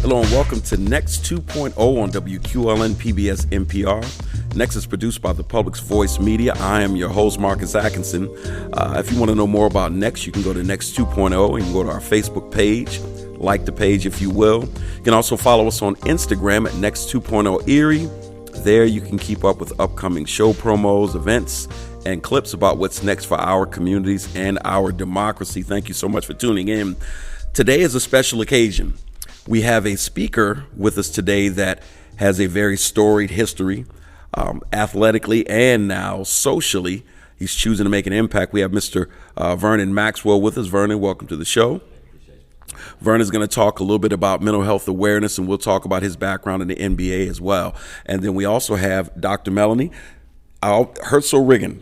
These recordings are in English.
Hello and welcome to Next 2.0 on WQLN PBS NPR. Next is produced by the Public's Voice Media. I am your host, Marcus Atkinson. If you want to know more about Next, you can go to Next 2.0 and you can go to our Facebook page. Like the page if you will. You can also follow us on Instagram at Next 2.0 Erie. There you can keep up with upcoming show promos, events, and clips about what's next for our communities and our democracy. Thank you so much for tuning in. Today is a special occasion. We have a speaker with us today that has a very storied history, athletically and now socially. He's choosing to make an impact. We have Mr. Vernon Maxwell with us. Vernon, welcome to the show. Vernon is going to talk a little bit about mental health awareness, and we'll talk about his background in the NBA as well. And then we also have Dr. Melanie Hetzel-Riggin.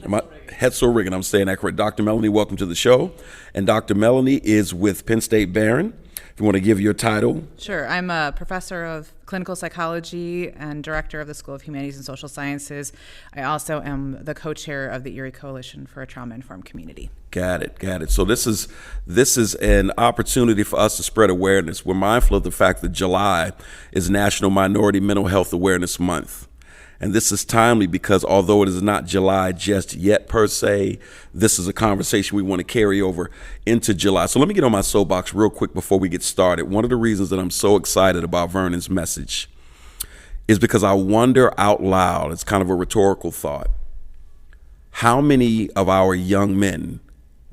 Hetzel-Riggin, I'm saying that correct. Dr. Melanie, welcome to the show. And Dr. Melanie is with Penn State Behrend. If you want to give your title. Sure. I'm a professor of clinical psychology and director of the School of Humanities and Social Sciences. I also am the co-chair of the Erie Coalition for a Trauma-Informed Community. Got it. So this is an opportunity for us to spread awareness. We're mindful of the fact that July is National Minority Mental Health Awareness Month. And this is timely because although it is not July just yet per se, this is a conversation we want to carry over into July. So let me get on my soapbox real quick before we get started. One of the reasons that I'm so excited about Vernon's message is because I wonder out loud, it's kind of a rhetorical thought, how many of our young men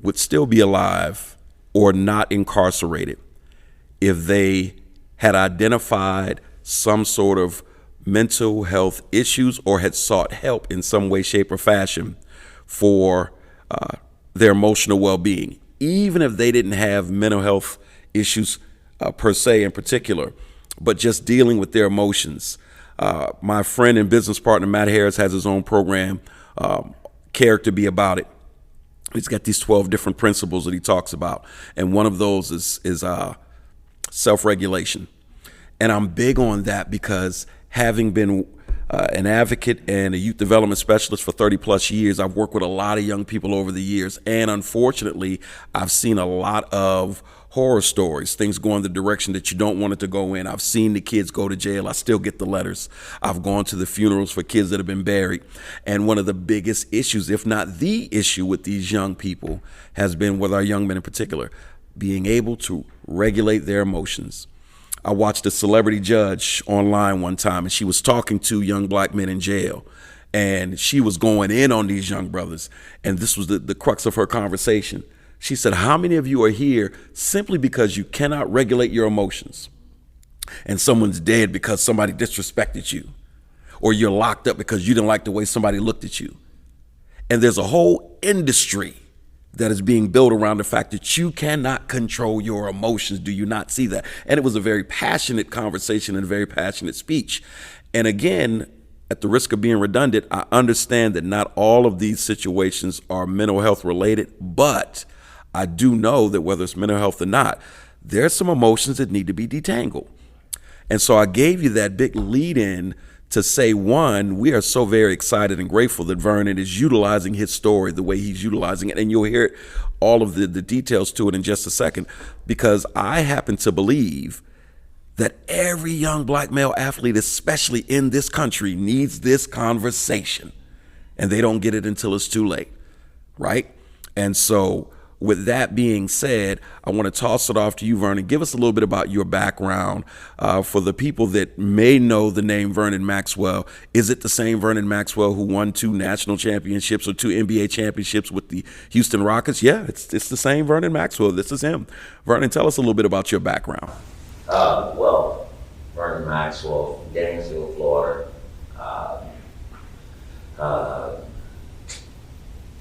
would still be alive or not incarcerated if they had identified some sort of mental health issues or had sought help in some way, shape, or fashion for their emotional well-being, even if they didn't have mental health issues per se in particular, but just dealing with their emotions. My friend and business partner, Matt Harris, has his own program, Character Be About It. He's got these 12 different principles that he talks about, and one of those is self-regulation. And I'm big on that because having been an advocate and a youth development specialist for 30 plus years, I've worked with a lot of young people over the years. And unfortunately, I've seen a lot of horror stories, things going the direction that you don't want it to go in. I've seen the kids go to jail. I still get the letters. I've gone to the funerals for kids that have been buried. And one of the biggest issues, if not the issue with these young people, has been with our young men in particular, being able to regulate their emotions. I watched a celebrity judge online one time, and she was talking to young black men in jail, and she was going in on these young brothers. And this was the crux of her conversation. She said, how many of you are here simply because you cannot regulate your emotions and someone's dead because somebody disrespected you, or you're locked up because you didn't like the way somebody looked at you? And there's a whole industry that is being built around the fact that you cannot control your emotions. Do you not see that? And it was a very passionate conversation and a very passionate speech. And again, at the risk of being redundant, I understand that not all of these situations are mental health related, but I do know that whether it's mental health or not, there's some emotions that need to be detangled. And so I gave you that big lead in to say, one, we are so very excited and grateful that Vernon is utilizing his story the way he's utilizing it. And you'll hear all of the details to it in just a second, because I happen to believe that every young black male athlete, especially in this country, needs this conversation, and they don't get it until it's too late, right? And so with that being said, I want to toss it off to you, Vernon. Give us a little bit about your background for the people that may know the name Vernon Maxwell. Is it the same Vernon Maxwell who won 2 national championships or 2 NBA championships with the Houston Rockets? Yeah, it's the same Vernon Maxwell. This is him. Vernon, tell us a little bit about your background. Well, Vernon Maxwell from Gainesville, Florida.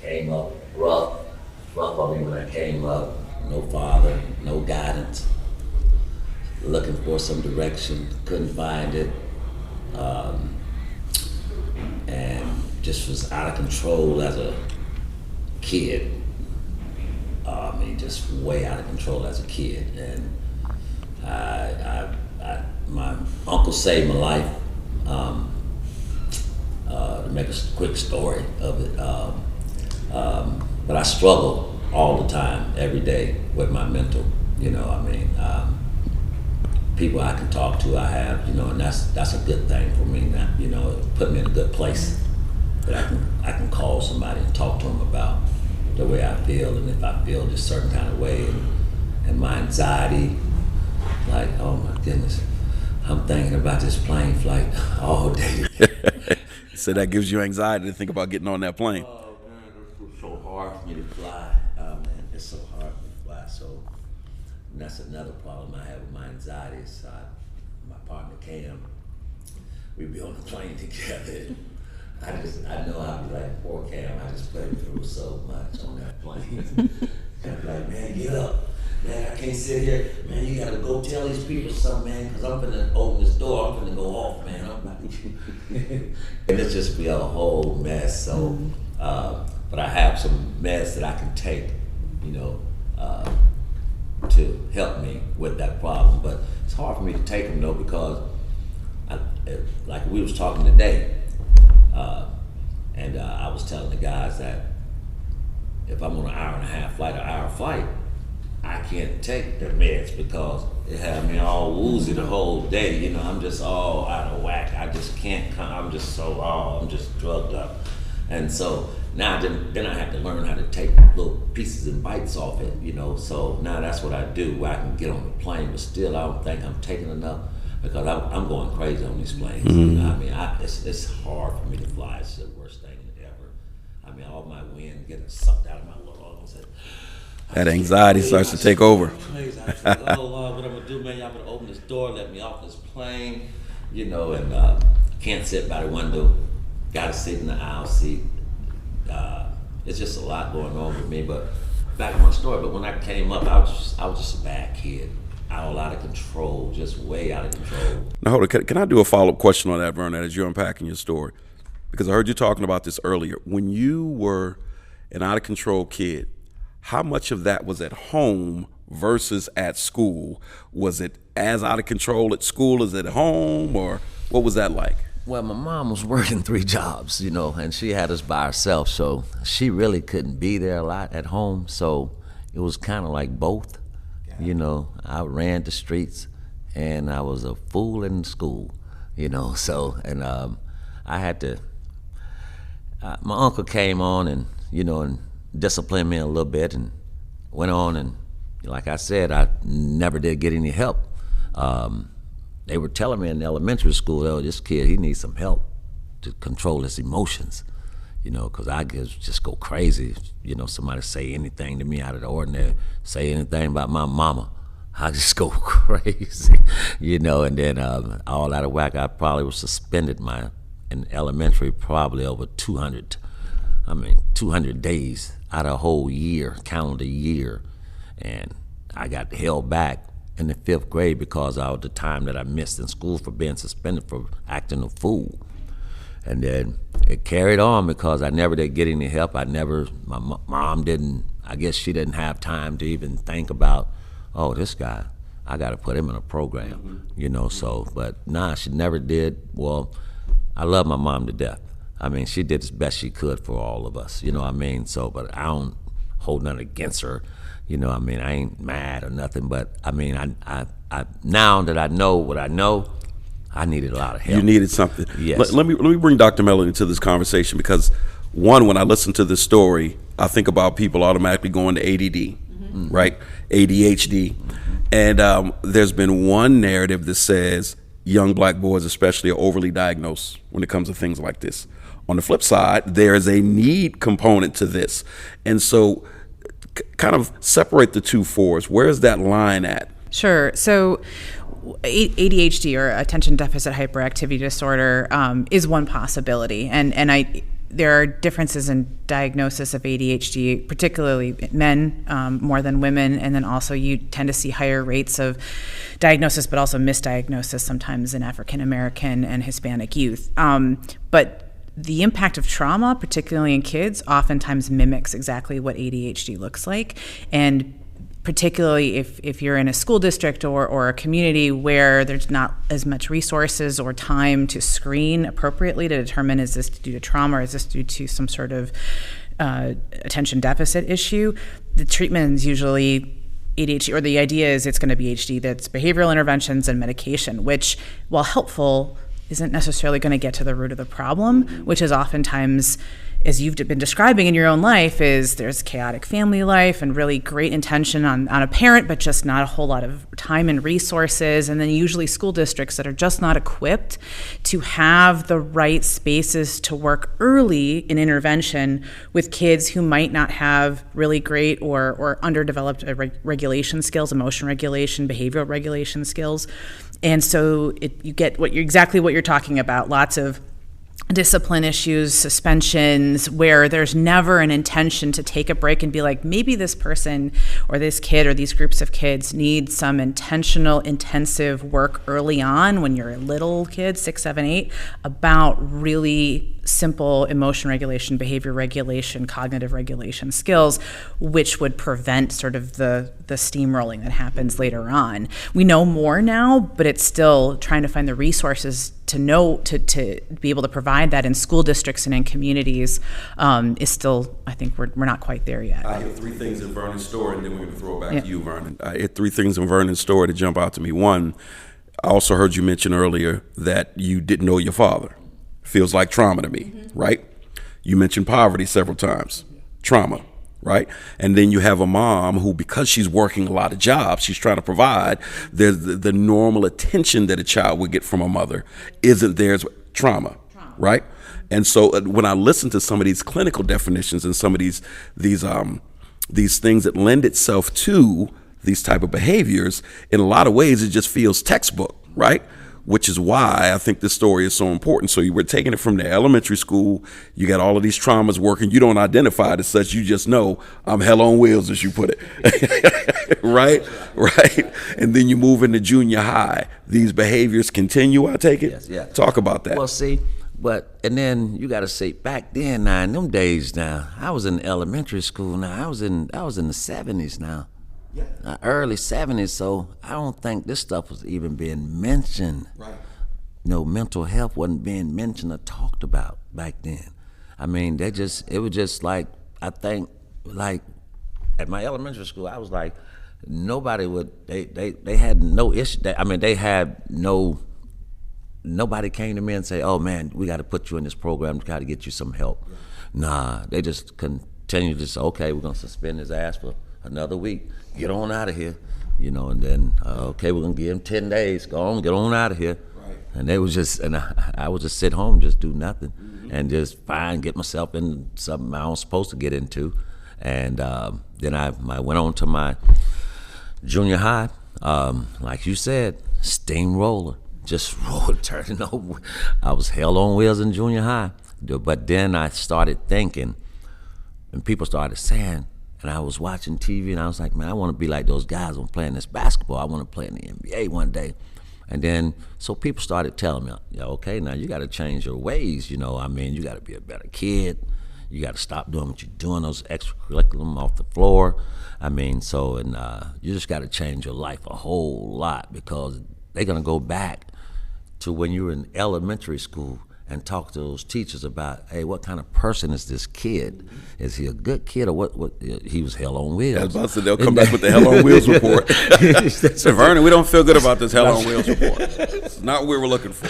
Came up rough on me when I came up. No father, no guidance. Looking for some direction, couldn't find it. And just was out of control as a kid. Just way out of control as a kid. And my uncle saved my life. To make a quick story of it. But I struggle all the time, every day with my mental, people I can talk to, I have, and that's a good thing for me. Now, it put me in a good place that I can call somebody and talk to them about the way I feel, and if I feel this certain kind of way, and my anxiety, like, oh my goodness, I'm thinking about this plane flight all day. So that gives you anxiety to think about getting on that plane. Oh man, it's so hard for me to fly. Man, it's so hard for me to fly. So that's another problem I have with my anxiety. Is my partner Cam, we be on the plane together. I know I'll be like, poor Cam, I just put him through so much on that plane. I'm like, man, get up. Man, I can't sit here. Man, you gotta go tell these people something, man, because I'm finna open this door. I'm finna go off, man. And it's just be a whole mess. So, but I have some meds that I can take, to help me with that problem. But it's hard for me to take them though, because like we was talking today, and I was telling the guys that if I'm on an hour and a half flight, I can't take the meds because it had me all woozy the whole day. I'm just all out of whack. I just can't come. I'm just drugged up. And so now then I have to learn how to take little pieces and bites off it, So now that's what I do, where I can get on the plane, but still I don't think I'm taking enough because I'm going crazy on these planes. Mm-hmm. It's hard for me to fly. It's the worst thing ever. All my wind getting sucked out of my lungs. That anxiety starts to take over. Oh Lord, what I'm gonna do, man? Y'all gonna open this door, let me off this plane, and can't sit by the window. Gotta sit in the aisle seat. It's just a lot going on with me. But back to my story. But when I came up, I was just a bad kid, out of control, just way out of control. Now, hold on. Can I do a follow-up question on that, Vernon, as you're unpacking your story? Because I heard you talking about this earlier. When you were an out-of-control kid, how much of that was at home versus at school? Was it as out of control at school as at home, or what was that like? Well, my mom was working 3 jobs, and she had us by herself, so she really couldn't be there a lot at home. So it was kind of like both. I ran the streets, and I was a fool in school, So, and I had to. My uncle came on, and and disciplined me a little bit, and went on, and like I said, I never did get any help. They were telling me in elementary school, oh, this kid, he needs some help to control his emotions, because I just go crazy. Somebody say anything to me out of the ordinary, say anything about my mama, I just go crazy, and then all out of whack. I probably was suspended in elementary probably over 200 days out of a whole year, calendar year. And I got held back in the 5th grade because of the time that I missed in school for being suspended for acting a fool. And then it carried on because I never did get any help. My mom didn't, I guess she didn't have time to even think about, oh, this guy, I got to put him in a program, so, but nah, she never did. Well, I love my mom to death. She did as best she could for all of us, So, but I don't hold nothing against her, I ain't mad or nothing. But I now that I know what I know, I needed a lot of help. You needed something. Yes. Let me bring Dr. Melanie into this conversation because, one, when I listen to this story, I think about people automatically going to ADD, right? ADHD, and there's been one narrative that says young black boys especially are overly diagnosed when it comes to things like this. On the flip side, there is a need component to this. And so kind of separate the two for us. Where's that line at? Sure. So ADHD, or attention deficit hyperactivity disorder, is one possibility. And there are differences in diagnosis of ADHD, particularly men more than women, and then also you tend to see higher rates of diagnosis, but also misdiagnosis sometimes in African American and Hispanic youth. But the impact of trauma, particularly in kids, oftentimes mimics exactly what ADHD looks like. And particularly if you're in a school district or a community where there's not as much resources or time to screen appropriately to determine, is this due to trauma or is this due to some sort of attention deficit issue, the treatment is usually ADHD, or the idea is it's going to be ADHD, that's behavioral interventions and medication, which, while helpful, isn't necessarily going to get to the root of the problem, which is oftentimes, as you've been describing in your own life, is there's chaotic family life and really great intention on a parent, but just not a whole lot of time and resources. And then usually school districts that are just not equipped to have the right spaces to work early in intervention with kids who might not have really great or underdeveloped regulation skills, emotion regulation, behavioral regulation skills. And so you get exactly what you're talking about, lots of discipline issues, suspensions, where there's never an intention to take a break and be like, maybe this person or this kid or these groups of kids need some intentional, intensive work early on when you're a little kid, 6, 7, 8, about really simple emotion regulation, behavior regulation, cognitive regulation skills, which would prevent sort of the steamrolling that happens later on. We know more now, but it's still trying to find the resources to know, to be able to provide that in school districts and in communities is still, I think we're not quite there yet. I hit 3 things in Vernon's story, and then we're going to throw it back to you, Vernon. I hit 3 things in Vernon's story to jump out to me. One, I also heard you mention earlier that you didn't know your father. Feels like trauma to me, right? You mentioned poverty several times. Trauma, right? And then you have a mom who, because she's working a lot of jobs, she's trying to provide, the normal attention that a child would get from a mother isn't there. Trauma, right? And so when I listen to some of these clinical definitions and some of these things that lend itself to these type of behaviors, in a lot of ways it just feels textbook, right? Which is why I think this story is so important. So you were taking it from the elementary school, you got all of these traumas working, you don't identify it as such, you just know I'm hell on wheels, as you put it, right? And then you move into junior high, these behaviors continue, I take it? Yes, yeah. Talk about that. Well, see, and then you got to say, back then now, in them days now, I was in elementary school now, I was in the 70s now. Early 70s, so I don't think this stuff was even being mentioned. Right. Mental health wasn't being mentioned or talked about back then. I mean, it was just like, I think, like, at my elementary school, I was like, nobody had no issue. Nobody came to me and say, oh man, we got to put you in this program to try to get you some help. Yeah. Nah, they just continued to say, okay, we're going to suspend his ass for another week. Get on out of here, and then, okay, we're going to give him 10 days. Go on, get on out of here. Right. And they was just, and I would just sit home, just do nothing, and just get myself in something I was supposed to get into. And then I went on to my junior high, like you said, steamroller, just turning over. I was hell on wheels in junior high. But then I started thinking, and people started saying, and I was watching TV, and I was like, man, I want to be like those guys when playing this basketball. I want to play in the NBA one day. And then, so people started telling me, okay, now you got to change your ways, you got to be a better kid. You got to stop doing what you're doing, those extracurriculum off the floor. You just got to change your life a whole lot, because they're going to go back to when you were in elementary school and talk to those teachers about, hey, what kind of person is this kid? Is he a good kid or what? He was hell on wheels. I was about to say, they'll come back with the hell on wheels report. So Vernon, we don't feel good about this hell on wheels report. It's not what we were looking for.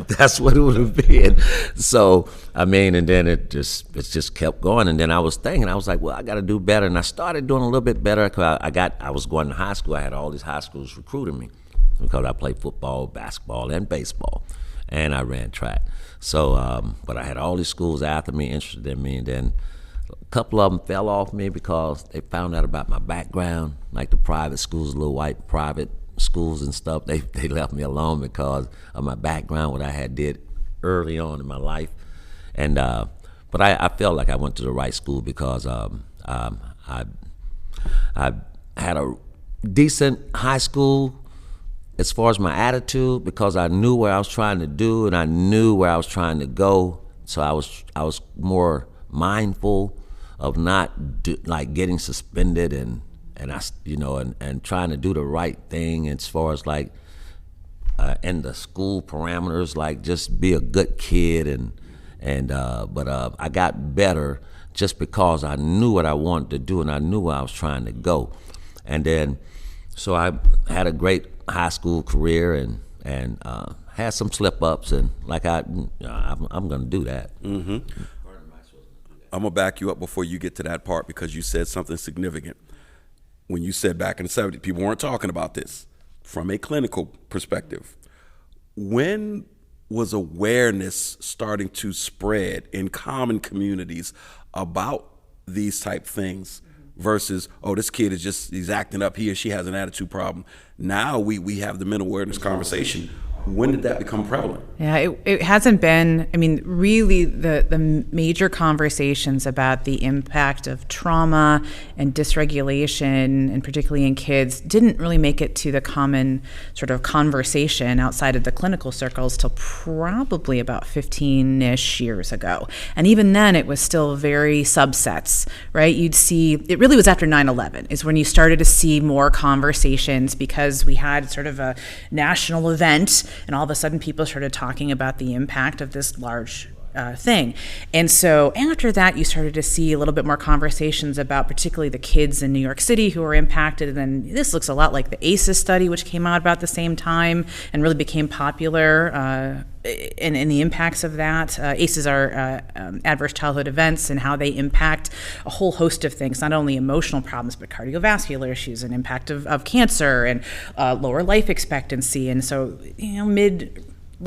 That's what it would have been. So, and then it just kept going. And then I was thinking, I was like, well, I got to do better. And I started doing a little bit better, because I was going to high school. I had all these high schools recruiting me because I played football, basketball, and baseball. And I ran track. So, but I had all these schools after me, interested in me, and then a couple of them fell off me because they found out about my background, like the private schools, little white private schools and stuff. They left me alone because of my background, what I had did early on in my life. And but I felt like I went to the right school because I had a decent high school as far as my attitude, because I knew where I was trying to do and I knew where I was trying to go. So I was more mindful of not getting suspended and trying to do the right thing as far as in the school parameters, like just be a good kid but I got better just because I knew what I wanted to do and I knew where I was trying to go. And then, so I had a great high school career and had some slip-ups, and like I'm going to do that. I'm going to back you up before you get to that part, because you said something significant. When you said back in the 70s, people weren't talking about this from a clinical perspective. When was awareness starting to spread in common communities about these type things versus, oh, this kid is just, he's acting up, he or she has an attitude problem? Now we have the mental awareness conversation. When did that become prevalent? Yeah, it hasn't been, I mean, really the major conversations about the impact of trauma and dysregulation, and particularly in kids, didn't really make it to the common sort of conversation outside of the clinical circles till probably about 15-ish years ago. And even then, it was still very subsets, right? You'd see, it really was after 9/11 is when you started to see more conversations, because we had sort of a national event, and all of a sudden people started talking about the impact of this large thing. And so after that, you started to see a little bit more conversations about particularly the kids in New York City who were impacted. And then this looks a lot like the ACEs study, which came out about the same time and really became popular, and the impacts of that. ACEs are adverse childhood events, and how they impact a whole host of things, not only emotional problems, but cardiovascular issues and impact of cancer and lower life expectancy. And so,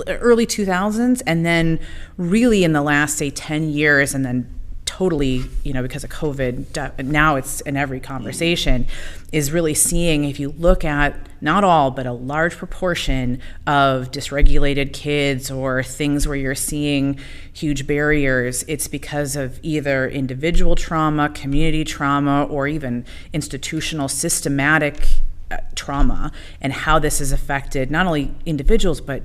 early 2000s, and then really in the last, say, 10 years, and then totally, because of COVID, now it's in every conversation, is really seeing, if you look at not all, but a large proportion of dysregulated kids or things where you're seeing huge barriers, it's because of either individual trauma, community trauma, or even institutional systematic trauma, and how this has affected not only individuals, but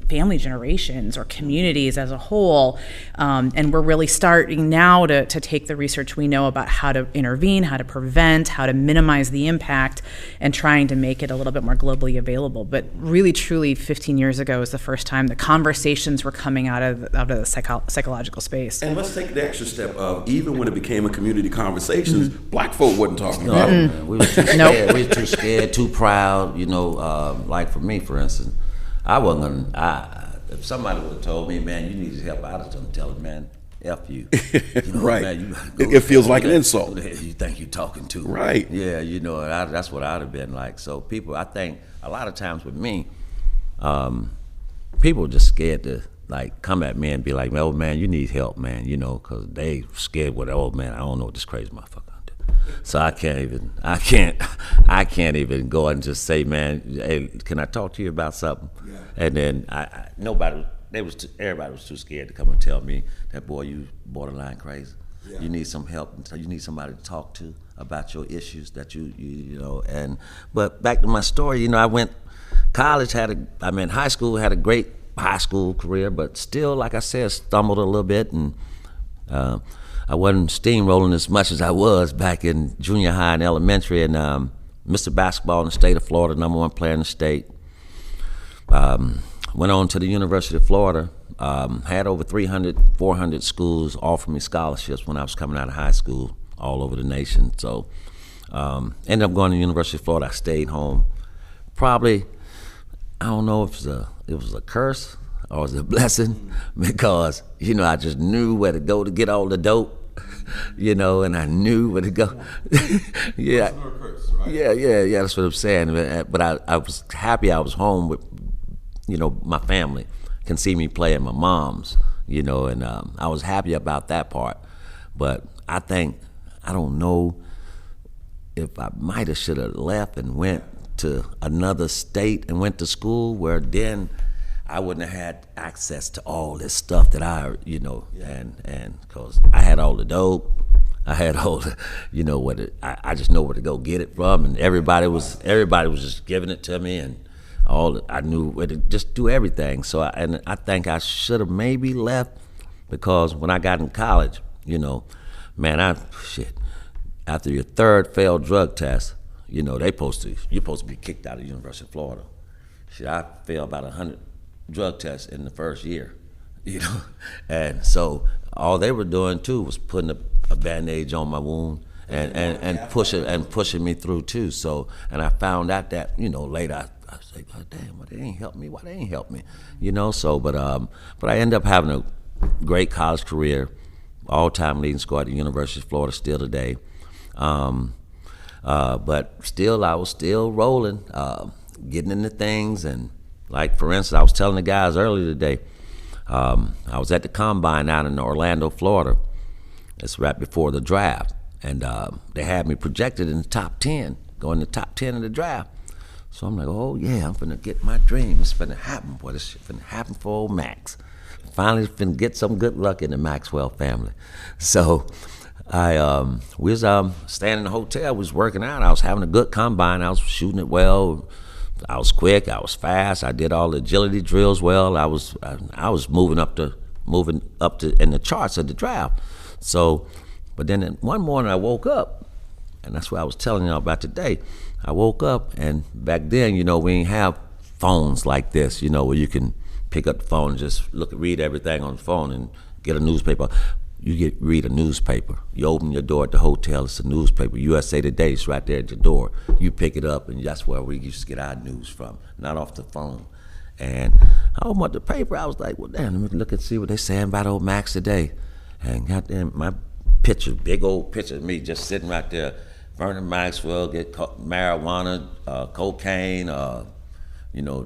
family generations or communities as a whole. And we're really starting now to take the research we know about how to intervene, how to prevent, how to minimize the impact, and trying to make it a little bit more globally available. But really, truly, 15 years ago was the first time the conversations were coming out of the psychological space. And let's take the extra step of, even when it became a community conversation, Black folk wasn't talking about it. We were too scared. We were too scared, too proud. Like for me, for instance, I wasn't gonna. If somebody would have told me, man, you need help, I'd have told them, man, F you. Right. Man, it feels like an insult. You think you're talking to? Right. Yeah, that's what I'd have been like. So people, I think a lot of times with me, people are just scared to like come at me and be like, "Oh man, you need help, man," because they scared with, "Oh man, I don't know what this crazy motherfucker." So I can't even go and just say, man, hey, can I talk to you about something? Yeah. And then everybody was too scared to come and tell me that, boy, you borderline crazy. Yeah. You need some help. You need somebody to talk to about your issues that but back to my story, I went college, high school, had a great high school career, but still, like I said, stumbled a little bit, and I wasn't steamrolling as much as I was back in junior high and elementary, and Mr. Basketball in the state of Florida, #1 player in the state. Went on to the University of Florida, had over 400 schools offer me scholarships when I was coming out of high school all over the nation. So ended up going to the University of Florida. I stayed home. Probably, I don't know if it was a curse or was it a blessing, because, I just knew where to go to get all the dope, and I knew where to go. Yeah. Curse, right? Yeah, that's what I'm saying. But I was happy I was home with, my family can see me play at my mom's, and I was happy about that part. But I don't know if I might have should have left and went to another state and went to school, where then I wouldn't have had access to all this stuff that and because I had all the dope, I had all the, I just know where to go get it from, and everybody was just giving it to me, and I knew where to just do everything. So I think I should have maybe left, because when I got in college, man, after your third failed drug test, you're supposed to be kicked out of the University of Florida. Shit, I failed about 100 drug tests in the first year, and so all they were doing too was putting a bandage on my wound and pushing me through too. So, and I found out that later I was like, oh, damn, why they ain't help me? Why they ain't help me? So but I ended up having a great college career, all-time leading scorer at the University of Florida still today. But still, I was still rolling, getting into things. And like, for instance, I was telling the guys earlier today, I was at the Combine out in Orlando, Florida. It's right before the draft. And they had me projected in the top 10, going to the top 10 of the draft. So I'm like, oh, yeah, I'm finna get my dream. It's finna happen, boy. This shit finna happen for old Max. Finally finna get some good luck in the Maxwell family. So we was staying in the hotel. We was working out. I was having a good combine. I was shooting it well. I was quick. I was fast. I did all the agility drills well. I was moving up to in the charts of the draft. So, but then one morning I woke up, and that's what I was telling y'all about today. I woke up, and back then, we didn't have phones like this, where you can pick up the phone and just read everything on the phone and get a newspaper. Read a newspaper. You open your door at the hotel, it's a newspaper. USA Today is right there at your door. You pick it up, and that's where we used to get our news from, not off the phone. And I opened up the paper, I was like, well, damn, let me look and see what they're saying about old Max today. And goddamn, my picture, big old picture of me just sitting right there. Vernon Maxwell get marijuana, cocaine,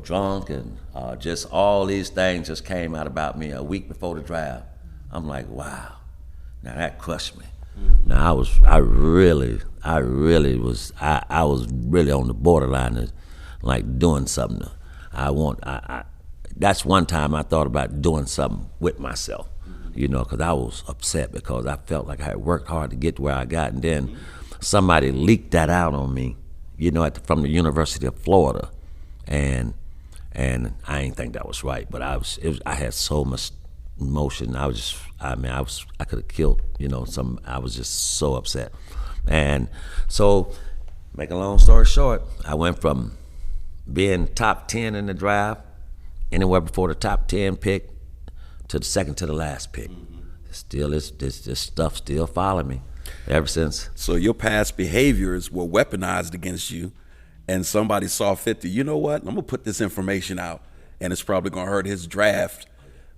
drunk, and just all these things just came out about me a week before the draft. I'm like, wow, now that crushed me. Now I was really on the borderline of like doing something. That's one time I thought about doing something with myself, because I was upset because I felt like I had worked hard to get to where I got, and then somebody leaked that out on me, from the University of Florida, and I didn't think that was right. But I had so much emotion. I could have killed, I was just so upset. And so, make a long story short, I went from being top 10 in the draft, anywhere before the top 10 pick, to the second to the last pick. Still, this stuff still following me ever since. So your past behaviors were weaponized against you, and somebody saw fit to, you know what, I'm gonna put this information out, and it's probably gonna hurt his draft.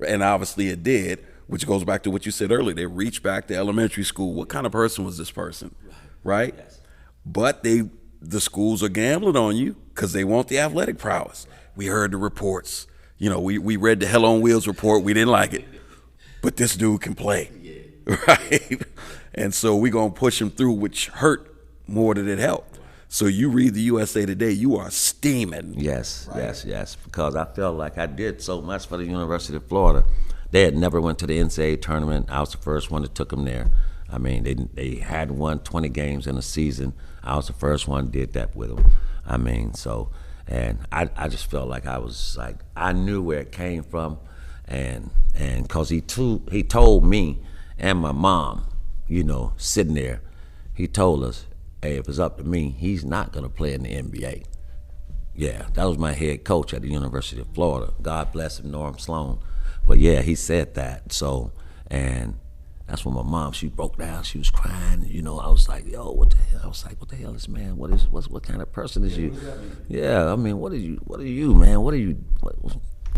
And obviously it did, which goes back to what you said earlier. They reached back to elementary school. What kind of person was this person, right? Yes. But the schools are gambling on you because they want the athletic prowess. We heard the reports. We read the Hell on Wheels report. We didn't like it. But this dude can play, right? And so we're going to push him through, which hurt more than it helped. So you read the USA Today, you are steaming. Yes, right? yes, because I felt like I did so much for the University of Florida. They had never went to the NCAA tournament. I was the first one that took them there. I mean, they hadn't won 20 games in a season. I was the first one that did that with them. I mean, so, and I just felt like I knew where it came from, and because he told me and my mom, sitting there, he told us, hey, if it's up to me, he's not going to play in the NBA. Yeah, that was my head coach at the University of Florida. God bless him, Norm Sloan. But yeah, he said that. So, and that's when my mom, she broke down. She was crying. I was like, yo, what the hell? I was like, what the hell is, man? What kind of person is you? Yeah, I mean, what are you, man?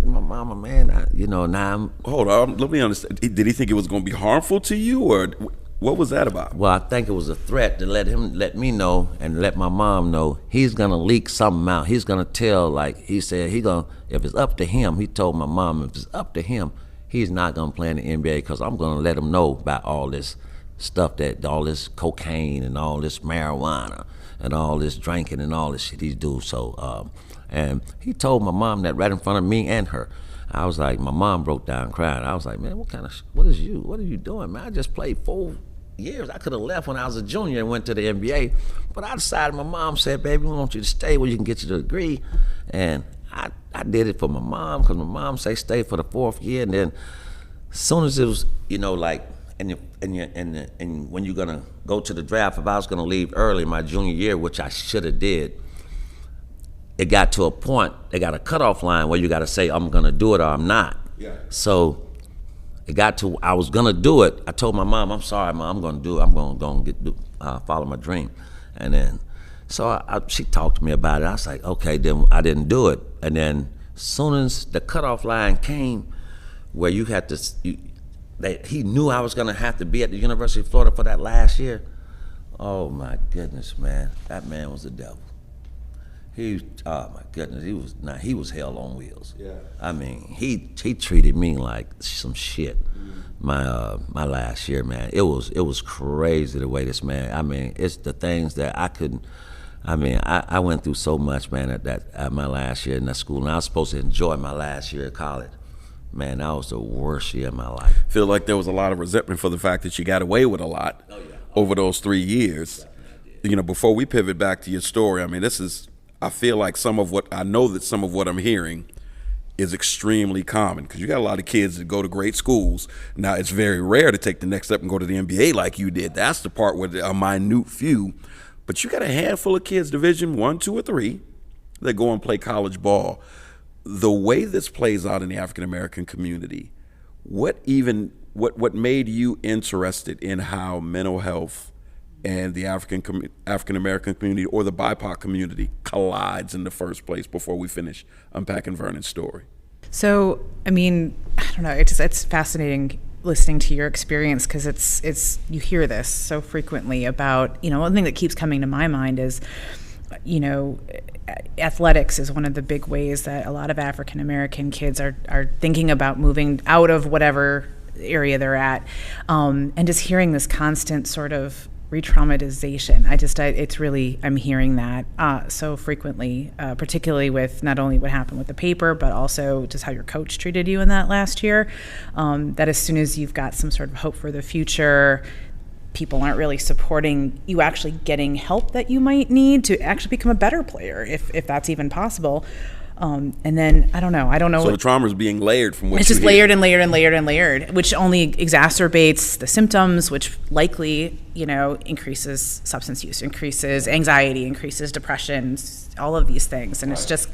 My mama, man, now I'm... Hold on, let me understand. Did he think it was going to be harmful to you, or what was that about? Well, I think it was a threat to let me know and let my mom know he's going to leak something out. He's going to tell, like he said, if it's up to him, he told my mom, if it's up to him, he's not going to play in the NBA because I'm going to let him know about all this stuff, all this cocaine and all this marijuana and all this drinking and all this shit he's doing. So, and he told my mom that right in front of me and her. I was like, my mom broke down crying. I was like, man, what are you doing, man? I just played 4 years. I could have left when I was a junior and went to the NBA. But I decided, my mom said, baby, we want you to stay where you can get your degree. And I did it for my mom because my mom said stay for the 4th year. And then as soon as it was, and when you're going to go to the draft, if I was going to leave early my junior year, which I should have did, it got to a point, they got a cutoff line where you got to say, I'm going to do it or I'm not. Yeah. So it got to, I was gonna do it. I told my mom, I'm sorry, Mom, I'm gonna do it. I'm gonna follow my dream. And then, so she talked to me about it. I was like, okay, then I didn't do it. And then, as soon as the cutoff line came, where you had to, he knew I was gonna have to be at the University of Florida for that last year. Oh my goodness, man, that man was the devil. Oh my goodness, he was hell on wheels. Yeah. I mean, he treated me like some shit. My last year, man, it was crazy the way this man. I mean, it's the things that I couldn't. I mean, I went through so much, man, at my last year in that school, and I was supposed to enjoy my last year at college. Man, that was the worst year of my life. Feel like there was a lot of resentment for the fact that you got away with a lot over those 3 years. You know, before we pivot back to your story, I mean, I feel like some of what I'm hearing is extremely common, because you got a lot of kids that go to great schools. Now, it's very rare to take the next step and go to the NBA like you did. That's the part where a minute few. But you got a handful of kids, Division 1, 2, or 3, that go and play college ball. The way this plays out in the African American community, what made you interested in how mental health and the African American community or the BIPOC community collides in the first place, before we finish unpacking Vernon's story? So, I mean, I don't know. It's fascinating listening to your experience, because it's you hear this so frequently about, one thing that keeps coming to my mind is, athletics is one of the big ways that a lot of African American kids are thinking about moving out of whatever area they're at, and just hearing this constant sort of re-traumatization. I'm hearing that so frequently, particularly with not only what happened with the paper, but also just how your coach treated you in that last year, that as soon as you've got some sort of hope for the future, people aren't really supporting you actually getting help that you might need to actually become a better player, if that's even possible. And then I don't know. So the trauma is being layered from what it's just layered and layered and layered and layered, which only exacerbates the symptoms, which likely, increases substance use, increases anxiety, increases depression, all of these things. And it's just,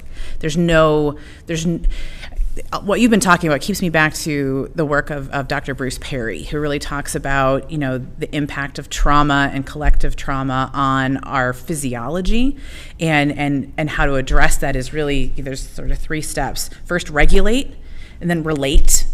what you've been talking about keeps me back to the work of Dr. Bruce Perry, who really talks about, the impact of trauma and collective trauma on our physiology, and how to address that is really, there's sort of 3 steps. First, regulate, and then relate,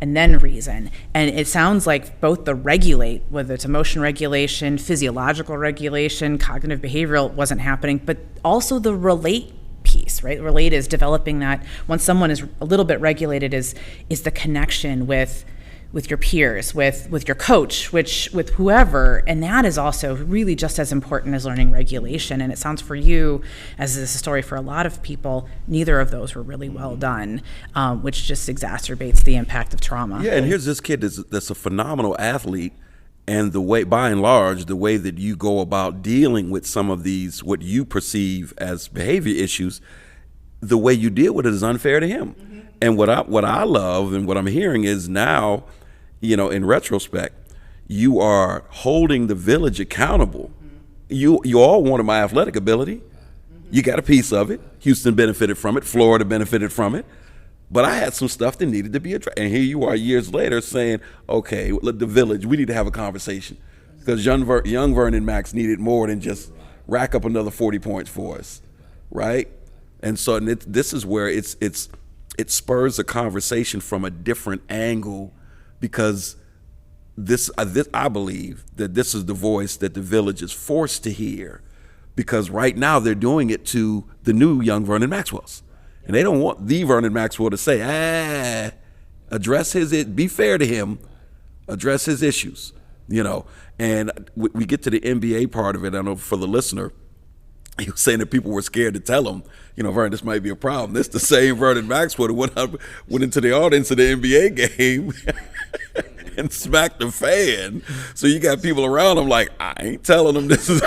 and then reason. And it sounds like both the regulate, whether it's emotion regulation, physiological regulation, cognitive behavioral, wasn't happening, but also the relate piece, right? Relate is developing that once someone is a little bit regulated, is the connection with your peers, with your coach, with whoever, and that is also really just as important as learning regulation. And it sounds for you, as is a story for a lot of people, neither of those were really well done, which just exacerbates the impact of trauma. Yeah, and here's this kid that's a phenomenal athlete, and the way, by and large, the way that you go about dealing with some of these, what you perceive as behavior issues, the way you deal with it is unfair to him. Mm-hmm. And what I love and what I'm hearing is now, in retrospect, you are holding the village accountable. Mm-hmm. You all wanted my athletic ability. Mm-hmm. You got a piece of it. Houston benefited from it. Florida benefited from it. But I had some stuff that needed to be addressed. And here you are years later saying, okay, the village, we need to have a conversation. Because young Vernon Max needed more than just rack up another 40 points for us, right? And so this is where it spurs a conversation from a different angle, because I believe that this is the voice that the village is forced to hear, because right now they're doing it to the new young Vernon Maxwells. And they don't want the Vernon Maxwell to say, address be fair to him, address his issues, And we get to the NBA part of it. I know for the listener, he was saying that people were scared to tell him, Vernon, this might be a problem. This the same Vernon Maxwell that went into the audience of the NBA game and smacked the fan. So you got people around him like, I ain't telling him this is...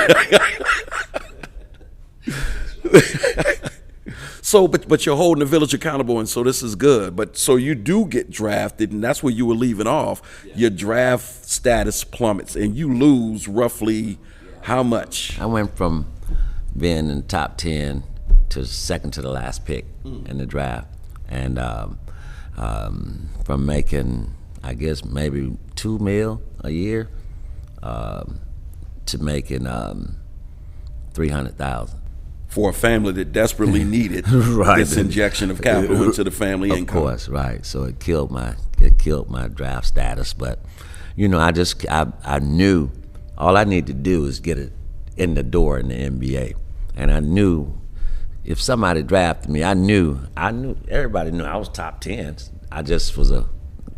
So, but you're holding the village accountable, and so this is good. But so you do get drafted, and that's where you were leaving off. Yeah. Your draft status plummets, and you lose roughly how much? I went from being in the top 10 to second to the last pick in the draft, and from making I guess maybe $2 million a year to making $300,000. For a family that desperately needed Right. this injection of capital into the family income. Of course, right. So it killed my draft status. But I knew all I need to do is get it in the door in the NBA, and I knew if somebody drafted me, I knew everybody knew I was top 10. I just was a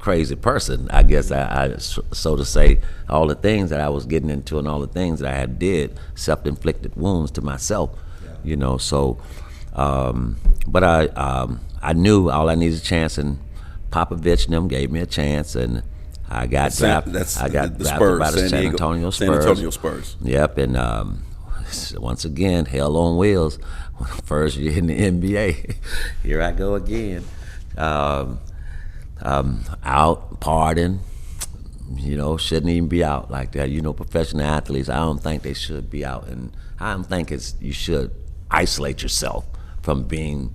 crazy person, I guess. I so to say, all the things that I was getting into and all the things that I had did, self-inflicted wounds to myself. You know, so, but I knew all I needed a chance, and Popovich and them gave me a chance, and I got drafted. I got drafted by the San Antonio Spurs. Yep, and once again, hell on wheels. First year in the NBA, here I go again. Out partying. You know, shouldn't even be out like that. You know, professional athletes, I don't think they should be out, and I don't think you should isolate yourself from being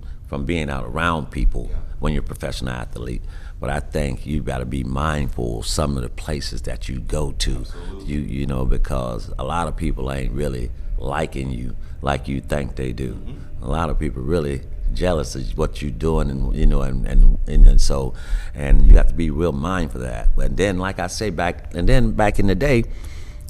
out around people when you're a professional athlete. But I think you got to be mindful of some of the places that you go to. You know, because a lot of people ain't really liking you like you think they do. A lot of people really jealous of what you're doing, and you know, and so you have to be real mindful of that. But then, like I say, back in the day,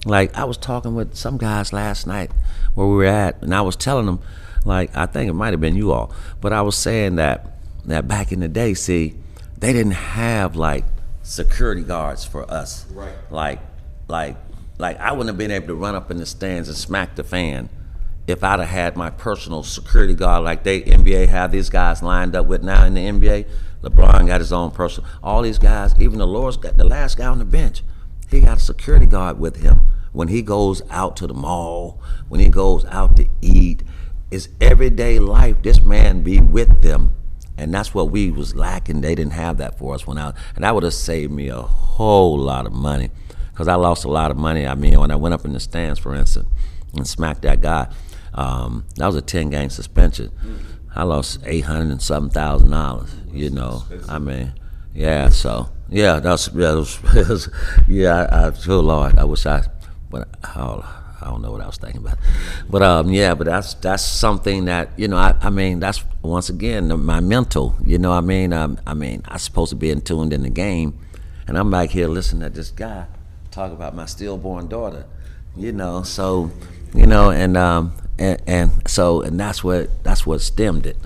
like I was talking with some guys last night where we were at, and I was telling them, like, I think it might have been you all, but I was saying that back in the day, see, they didn't have like security guards for us. Right. Like I wouldn't have been able to run up in the stands and smack the fan if I'd have had my personal security guard like they NBA have these guys lined up with now in the NBA. LeBron got his own personal. All these guys, even the last guy on the bench, he got a security guard with him. When he goes out to the mall, when he goes out to eat, it's everyday life. This man be with them. And that's what we was lacking. They didn't have that for us and that would have saved me a whole lot of money, because I lost a lot of money. I mean, when I went up in the stands, for instance, and smacked that guy, that was a 10-game suspension. I lost $800,000. You know, I mean, yeah. So yeah, I feel Lord. I wish but I don't know what I was thinking about. But but that's something that, you know, I mean, that's once again my mental. You know, I mean, I'm supposed to be tuned in the game, and I'm back here listening to this guy talk about my stillborn daughter. You know, so you know, and that's what stemmed it.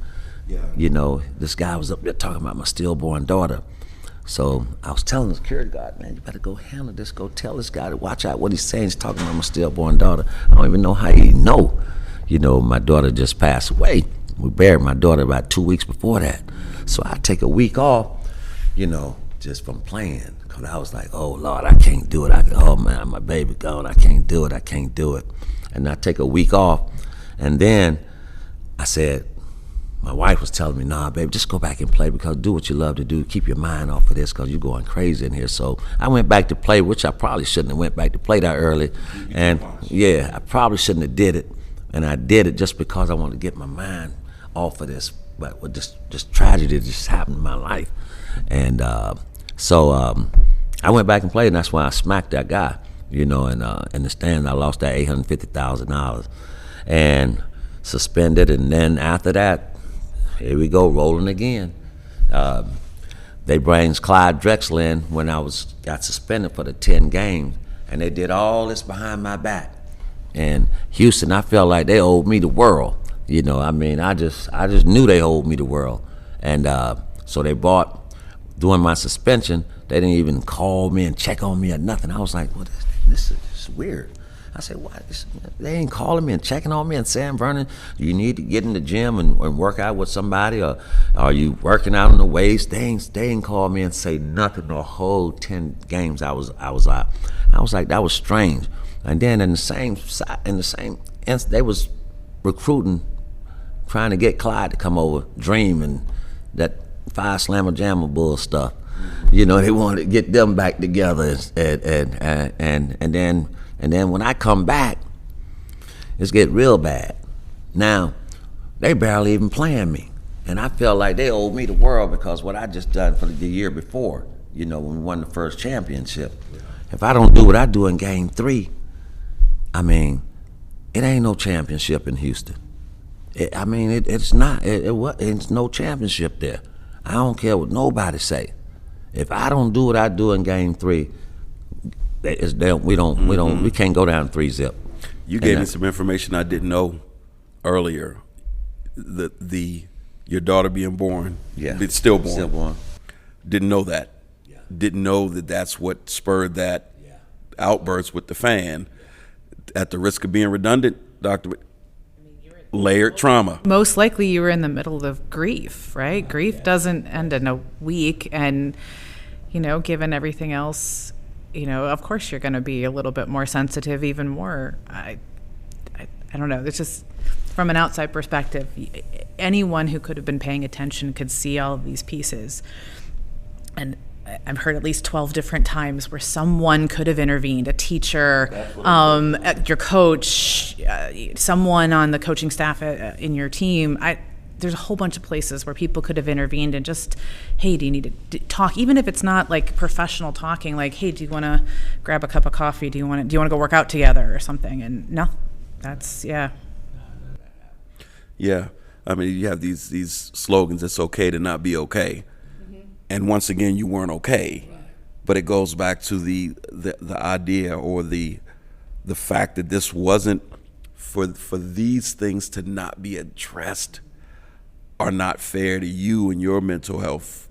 Yeah. You know, this guy was up there talking about my stillborn daughter. So I was telling the security guard, man, you better go handle this. Go tell this guy to watch out what he's saying. He's talking about my stillborn daughter. I don't even know how he know. You know, my daughter just passed away. We buried my daughter about 2 weeks before that. So I take a week off, you know, just from playing. Because I was like, oh, Lord, I can't do it. Oh, man, my baby gone. I can't do it. And I take a week off. And then I said, my wife was telling me, nah, baby, just go back and play, because do what you love to do. Keep your mind off of this, because you're going crazy in here. So I went back to play, which I probably shouldn't have went back to play that early. And, yeah, I probably shouldn't have did it. And I did it just because I wanted to get my mind off of this. But with this tragedy that just happened in my life. And so I went back and played, and that's why I smacked that guy, you know, in the stand. I lost that $850,000 and suspended. And then after that, here we go, rolling again. They brings Clyde Drexler in when I got suspended for the 10 games, and they did all this behind my back. And Houston, I felt like they owed me the world. You know, I mean, I just knew they owed me the world. And so they during my suspension, they didn't even call me and check on me or nothing. I was like, well, this is weird. I said, why? They ain't calling me and checking on me and saying, Vernon, you need to get in the gym and work out with somebody, or are you working out on the weights? They ain't call me and say nothing the whole 10 games I was out. I was like, that was strange. And then in the same instant, they was recruiting, trying to get Clyde to come over, Dream and that 5 Slammer Jammer Bull stuff. You know, they wanted to get them back together, and then when I come back, it's get real bad. Now, they barely even playing me. And I felt like they owed me the world, because what I just done for the year before. when we won the first championship. If I don't do what I do in Game 3, I mean, it ain't no championship in Houston. It's not. It's no championship there. I don't care what nobody say. If I don't do what I do in Game 3, we can't go down 3-0. You gave me some information I didn't know earlier. Your daughter being born, stillborn. Didn't know that. Yeah. Didn't know that that's what spurred that outburst with the fan. At the risk of being redundant, Doctor, layered trauma. Most likely you were in the middle of grief, right? Grief doesn't end in a week, and given everything else, of course you're going to be a little bit more sensitive, even more. I don't know. It's just from an outside perspective, anyone who could have been paying attention could see all of these pieces. And I've heard at least 12 different times where someone could have intervened, a teacher, your coach, someone on the coaching staff in your team. There's a whole bunch of places where people could have intervened and just, hey, do you need to talk? Even if it's not like professional talking, like, hey, do you want to grab a cup of coffee? Do you want to go work out together or something? And no, that's, yeah. Yeah. I mean, you have these slogans, it's okay to not be okay. And once again, you weren't okay. Right. But it goes back to the idea or the fact that this wasn't for these things to not be addressed are not fair to you and your mental health,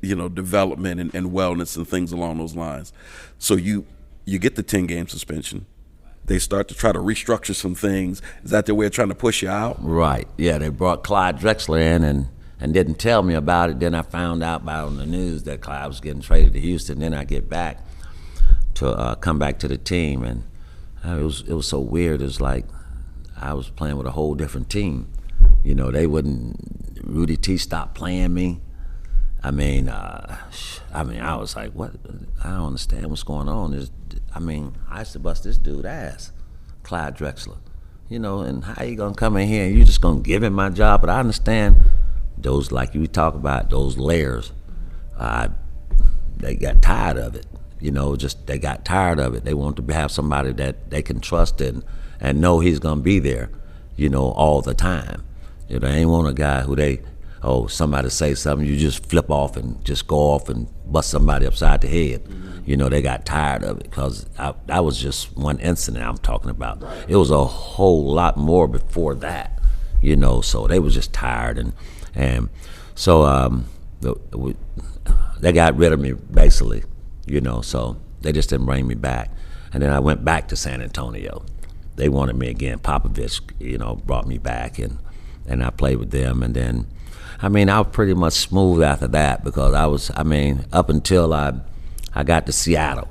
development and wellness and things along those lines. So you get the 10-game suspension. They start to try to restructure some things. Is that their way of trying to push you out? Right. Yeah, they brought Clyde Drexler in and didn't tell me about it. Then I found out about on the news that Clyde was getting traded to Houston. Then I get back to come back to the team, and it was so weird. It was like I was playing with a whole different team. They wouldn't. Rudy T stopped playing me. I was like, what? I don't understand what's going on. I used to bust this dude ass, Clyde Drexler. And how you gonna come in here and you just gonna give him my job? But I understand those, like you talk about, those layers. They got tired of it. They got tired of it. They want to have somebody that they can trust and know he's gonna be there, all the time. They ain't want a guy who somebody say something, you just flip off and just go off and bust somebody upside the head. Mm-hmm. They got tired of it because that was just one incident I'm talking about. Right. It was a whole lot more before that, so they was just tired. And so they got rid of me basically, so they just didn't bring me back. And then I went back to San Antonio. They wanted me again. Popovich, brought me back and I played with them. And then, I was pretty much smooth after that because up until I got to Seattle.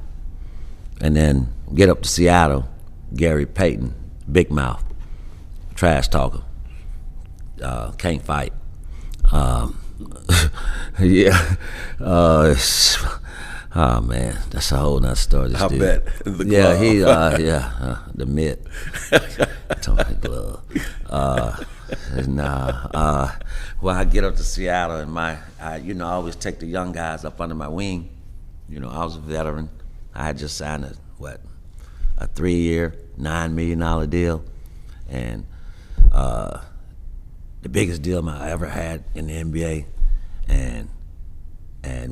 And then get up to Seattle, Gary Payton, big mouth, trash talker, can't fight. Yeah. Oh man, that's a whole nother story. I bet. Yeah, the mitt, Tony Glove. Well, I get up to Seattle and I always take the young guys up under my wing. I was a veteran. I had just signed a 3-year, $9 million deal, and the biggest deal I ever had in the NBA, and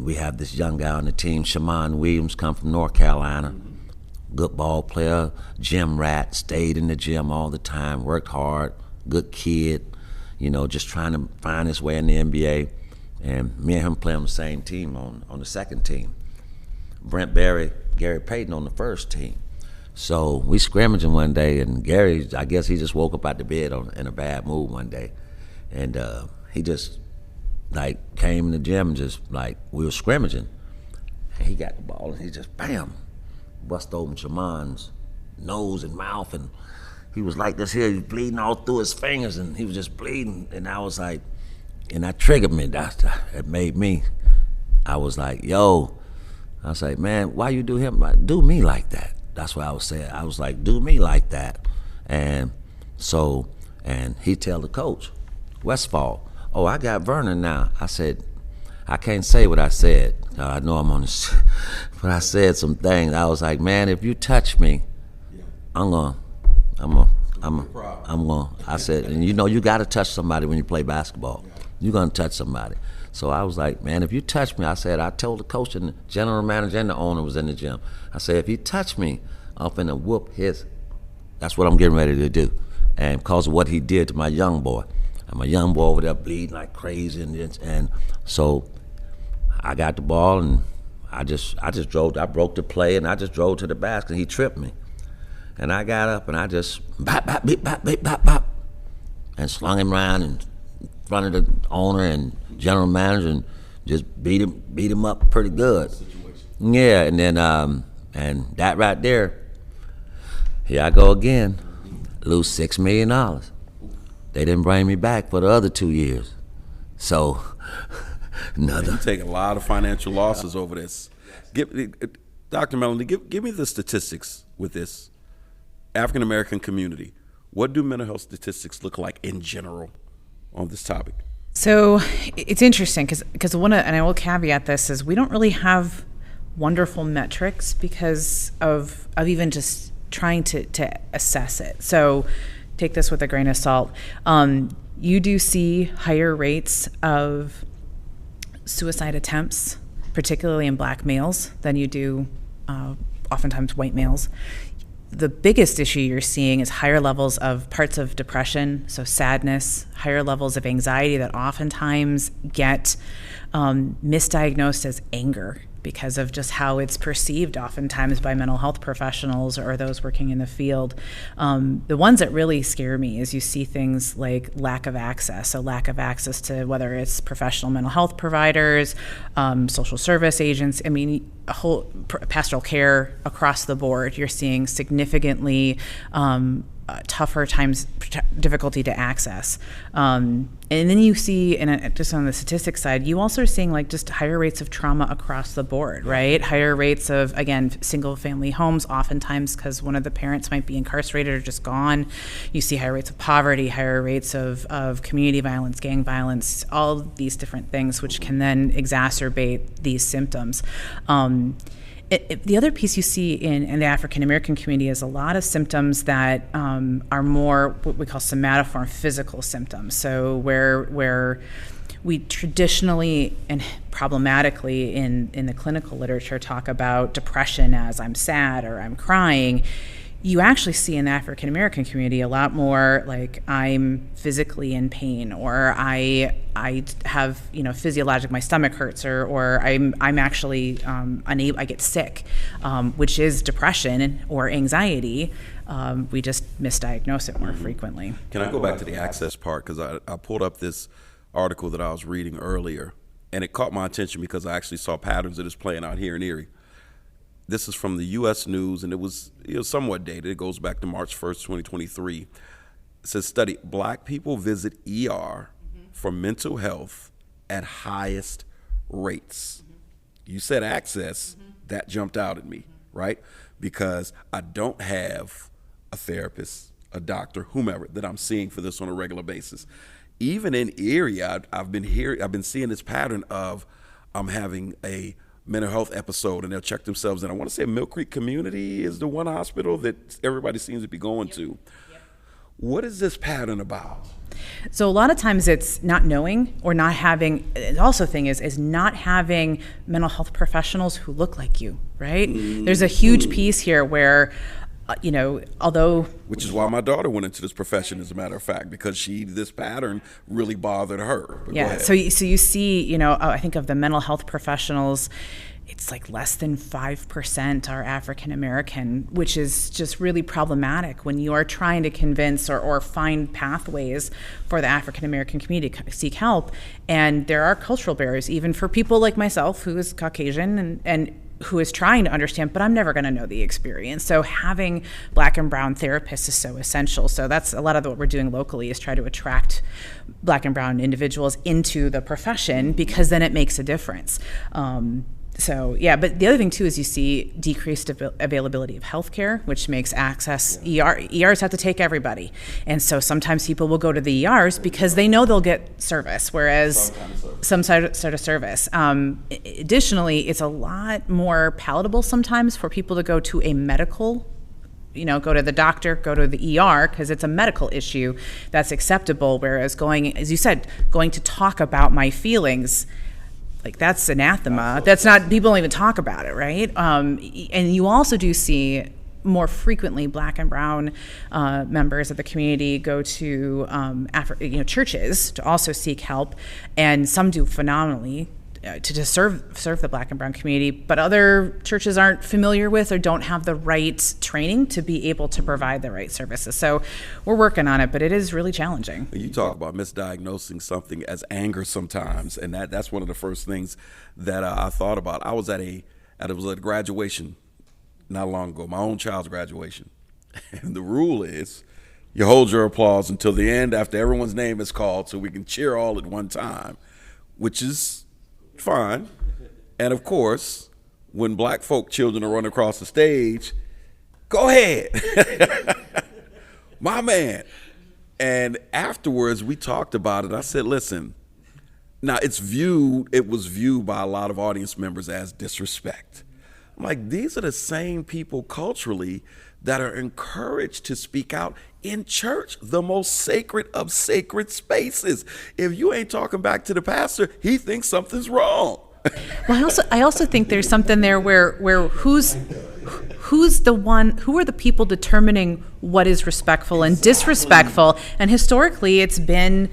we have this young guy on the team, Shammond Williams, come from North Carolina, good ball player, gym rat, stayed in the gym all the time, worked hard, good kid, just trying to find his way in the NBA, and me and him play on the same team on the second team. Brent Barry, Gary Payton on the first team. So we scrimmaging one day, and Gary, I guess he just woke up out the bed in a bad mood one day, and he just came in the gym and just we were scrimmaging, and he got the ball and he just bam, bust open Shamon's nose and mouth, and he was like this here, he was bleeding all through his fingers, and he was just bleeding, and I was like, and that triggered me. It made me. I was like, yo. I was like, man, why you do him? Do me like that. That's what I was saying. I was like, do me like that. And so, and he tell the coach, Westfall, oh, I got Vernon now. I said, I can't say what I said. I know I'm on this, but I said some things. I was like, man, if you touch me, I said, and you know, you got to touch somebody when you play basketball. You're going to touch somebody. So I was like, man, if you touch me, I said, I told the coach and the general manager and the owner was in the gym. I said, if you touch me, I'm finna whoop his. That's what I'm getting ready to do. And because of what he did to my young boy. And my young boy over there bleeding like crazy. And so I got the ball and I just drove. I broke the play and I just drove to the basket. He tripped me. And I got up and I just bop, bop, beep, bop, beep, bop, bop, and slung him around in front of the owner and general manager and just beat him up pretty good. Yeah, and then and that right there, here I go again, lose $6 million. They didn't bring me back for the other 2 years. So You take a lot of financial losses over this. Dr. Melanie, give me the statistics with this. African American community, what do mental health statistics look like in general on this topic? So it's interesting because and I will caveat this, is we don't really have wonderful metrics because of even just trying to assess it. So take this with a grain of salt. You do see higher rates of suicide attempts, particularly in black males, than you do oftentimes white males. The biggest issue you're seeing is higher levels of parts of depression, so sadness, higher levels of anxiety that oftentimes get misdiagnosed as anger because of just how it's perceived oftentimes by mental health professionals or those working in the field. The ones that really scare me is you see things like lack of access. So lack of access to whether it's professional mental health providers, social service agents, I mean, a whole pastoral care across the board. You're seeing significantly tougher times, difficulty to access. And then you see, just on the statistics side, you also are seeing like just higher rates of trauma across the board, right? Higher rates of, again, single family homes, oftentimes because one of the parents might be incarcerated or just gone. You see higher rates of poverty, higher rates of community violence, gang violence, all these different things, which can then exacerbate these symptoms. The other piece you see in the African American community is a lot of symptoms that are more what we call somatoform physical symptoms. So where we traditionally and problematically in the clinical literature talk about depression as I'm sad or I'm crying, you actually see in the African American community a lot more like I'm physically in pain, or I have physiologic, my stomach hurts, or I'm actually unable, I get sick, which is depression or anxiety. We just misdiagnose it more frequently. Can I go back to the access part, because I pulled up this article that I was reading earlier, and it caught my attention because I actually saw patterns that is playing out here in Erie. This is from the U.S. News, and it was somewhat dated. It goes back to March 1st, 2023. It says, study, black people visit ER for mental health at highest rates. You said access, that jumped out at me, right? Because I don't have a therapist, a doctor, whomever, that I'm seeing for this on a regular basis. Even in Erie, I've been seeing this pattern of I'm having a mental health episode, and they'll check themselves in. I want to say Mill Creek Community is the one hospital that everybody seems to be going to. Yep. What is this pattern about? So a lot of times it's not knowing or not having. Also, thing is not having mental health professionals who look like you. Right? There's a huge piece here where, although, which is why my daughter went into this profession, as a matter of fact, because this pattern really bothered her. But yeah. So you see, I think of the mental health professionals, it's like less than 5% are African American, which is just really problematic when you are trying to convince or find pathways for the African American community to seek help. And there are cultural barriers, even for people like myself, who is Caucasian and who is trying to understand, but I'm never going to know the experience. So having black and brown therapists is so essential. So that's a lot of what we're doing locally, is try to attract black and brown individuals into the profession, because then it makes a difference. So yeah, but the other thing too is you see decreased availability of healthcare, which makes access. ERs have to take everybody, and so sometimes people will go to the ERs because they know they'll get service, whereas some sort of service. Additionally, it's a lot more palatable sometimes for people to go to a medical. Go to the doctor, go to the ER, because it's a medical issue that's acceptable. Whereas going, as you said, going to talk about my feelings. Like that's anathema. That's not, people don't even talk about it, right? And you also do see more frequently Black and brown members of the community go to churches to also seek help, and some do phenomenally to just serve the Black and brown community, but other churches aren't familiar with or don't have the right training to be able to provide the right services. So we're working on it, but it is really challenging. You talk about misdiagnosing something as anger sometimes, and that's one of the first things that I thought about. I was at a graduation not long ago, my own child's graduation, and the rule is you hold your applause until the end after everyone's name is called so we can cheer all at one time, which is fine. And of course, when Black folk children are running across the stage, go ahead, my man. And afterwards, we talked about it. I said, listen, now it was viewed by a lot of audience members as disrespect. I'm like, these are the same people culturally that are encouraged to speak out in church, the most sacred of sacred spaces. If you ain't talking back to the pastor, he thinks something's wrong. Well, I also think there's something there where who are the people determining what is respectful and disrespectful? And historically, it's been,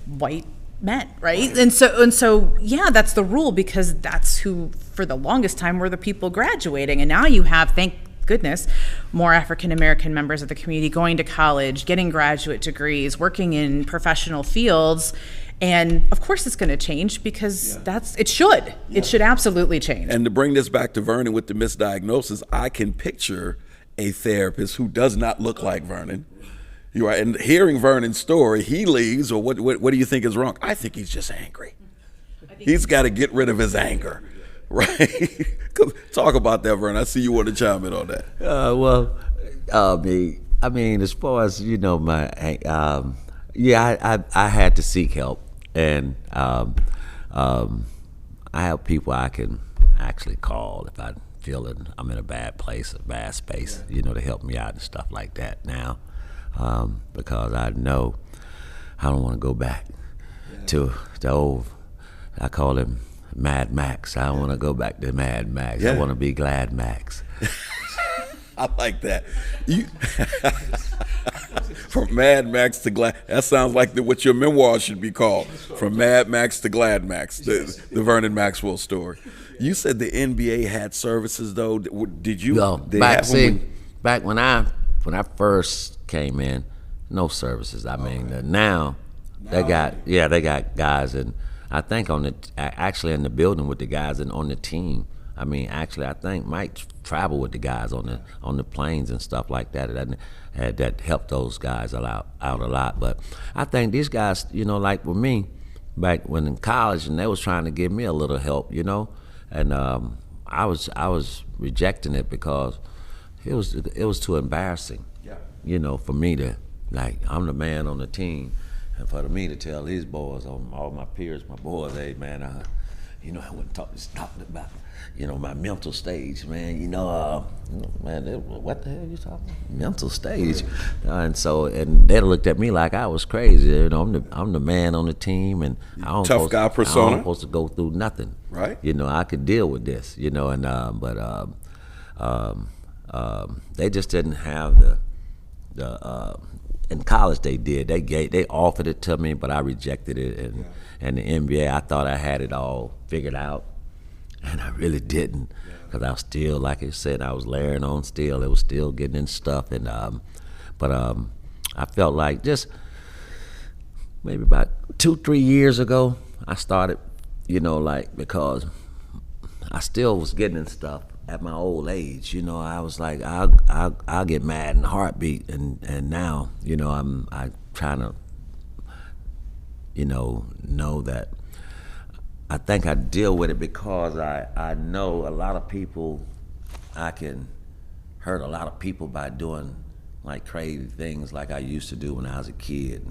white men, right? And so, yeah, that's the rule, because that's who, for the longest time, were the people graduating. And now you have, thank goodness, more African American members of the community going to college, getting graduate degrees, working in professional fields. And of course it's going to change, because it should absolutely change. And to bring this back to Vernon with the misdiagnosis, I can picture a therapist who does not look like Vernon. You're right. And hearing Vernon's story, he leaves, or what do you think is wrong? I think he's just angry. He's got to get rid of his anger, right? Talk about that, Vernon. I see you want to chime in on that. I mean, as far as, I had to seek help, and I have people I can actually call if I feel that I'm in a bad place, a bad space, to help me out and stuff like that now, because I know I don't want to go back to the old, I call him Mad Max. I don't want to go back to Mad Max. I want to be Glad Max. I like that. From Mad Max to Glad. That sounds like what your memoir should be called. From Mad Max to Glad Max, the Vernon Maxwell story. You said the NBA had services, though. Did you? No, back when I first came in, no services. I mean, now they got guys, and I think actually in the building with the guys and on the team. I mean, actually, I think Mike traveled with the guys on the planes and stuff like that. That helped those guys out a lot. But I think these guys, like with me, back when in college, and they was trying to give me a little help, and I was rejecting it because it was too embarrassing, for me to, like, I'm the man on the team, and for me to tell these boys, all my peers, my boys, hey man, I wasn't talking about, my mental stage, man. Man, what the hell are you talking about? Mental stage, and they looked at me like I was crazy. I'm the man on the team, and tough guy persona. I'm supposed to go through nothing, right? I could deal with this, they just didn't have the. In college, they did. They offered it to me, but I rejected it. And the NBA, I thought I had it all figured out, and I really didn't, because I was still, like I said, I was layering on still. It was still getting in stuff, and but I felt like just maybe about 2-3 years ago, I started, because I still was getting in stuff at my old age. I was like, I'll get mad in a heartbeat, and now, I'm trying to, know that I think I deal with it because I know a lot of people, I can hurt a lot of people by doing like crazy things like I used to do when I was a kid.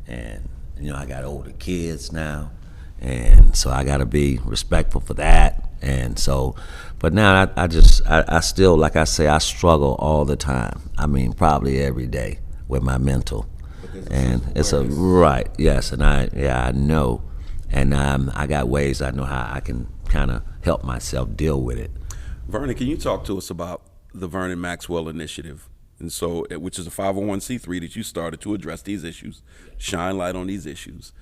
And you know, I got older kids now, and so I got to be respectful for that. And so, but now I still, like I say, I struggle all the time. I mean, probably every day with my mental. And it's a right, yes, and I know, and I got ways I know how I can kind of help myself deal with it. Vernon, can you talk to us about the Vernon Maxwell Initiative, and so which is a 501c3 that you started to address these issues, shine light on these issues.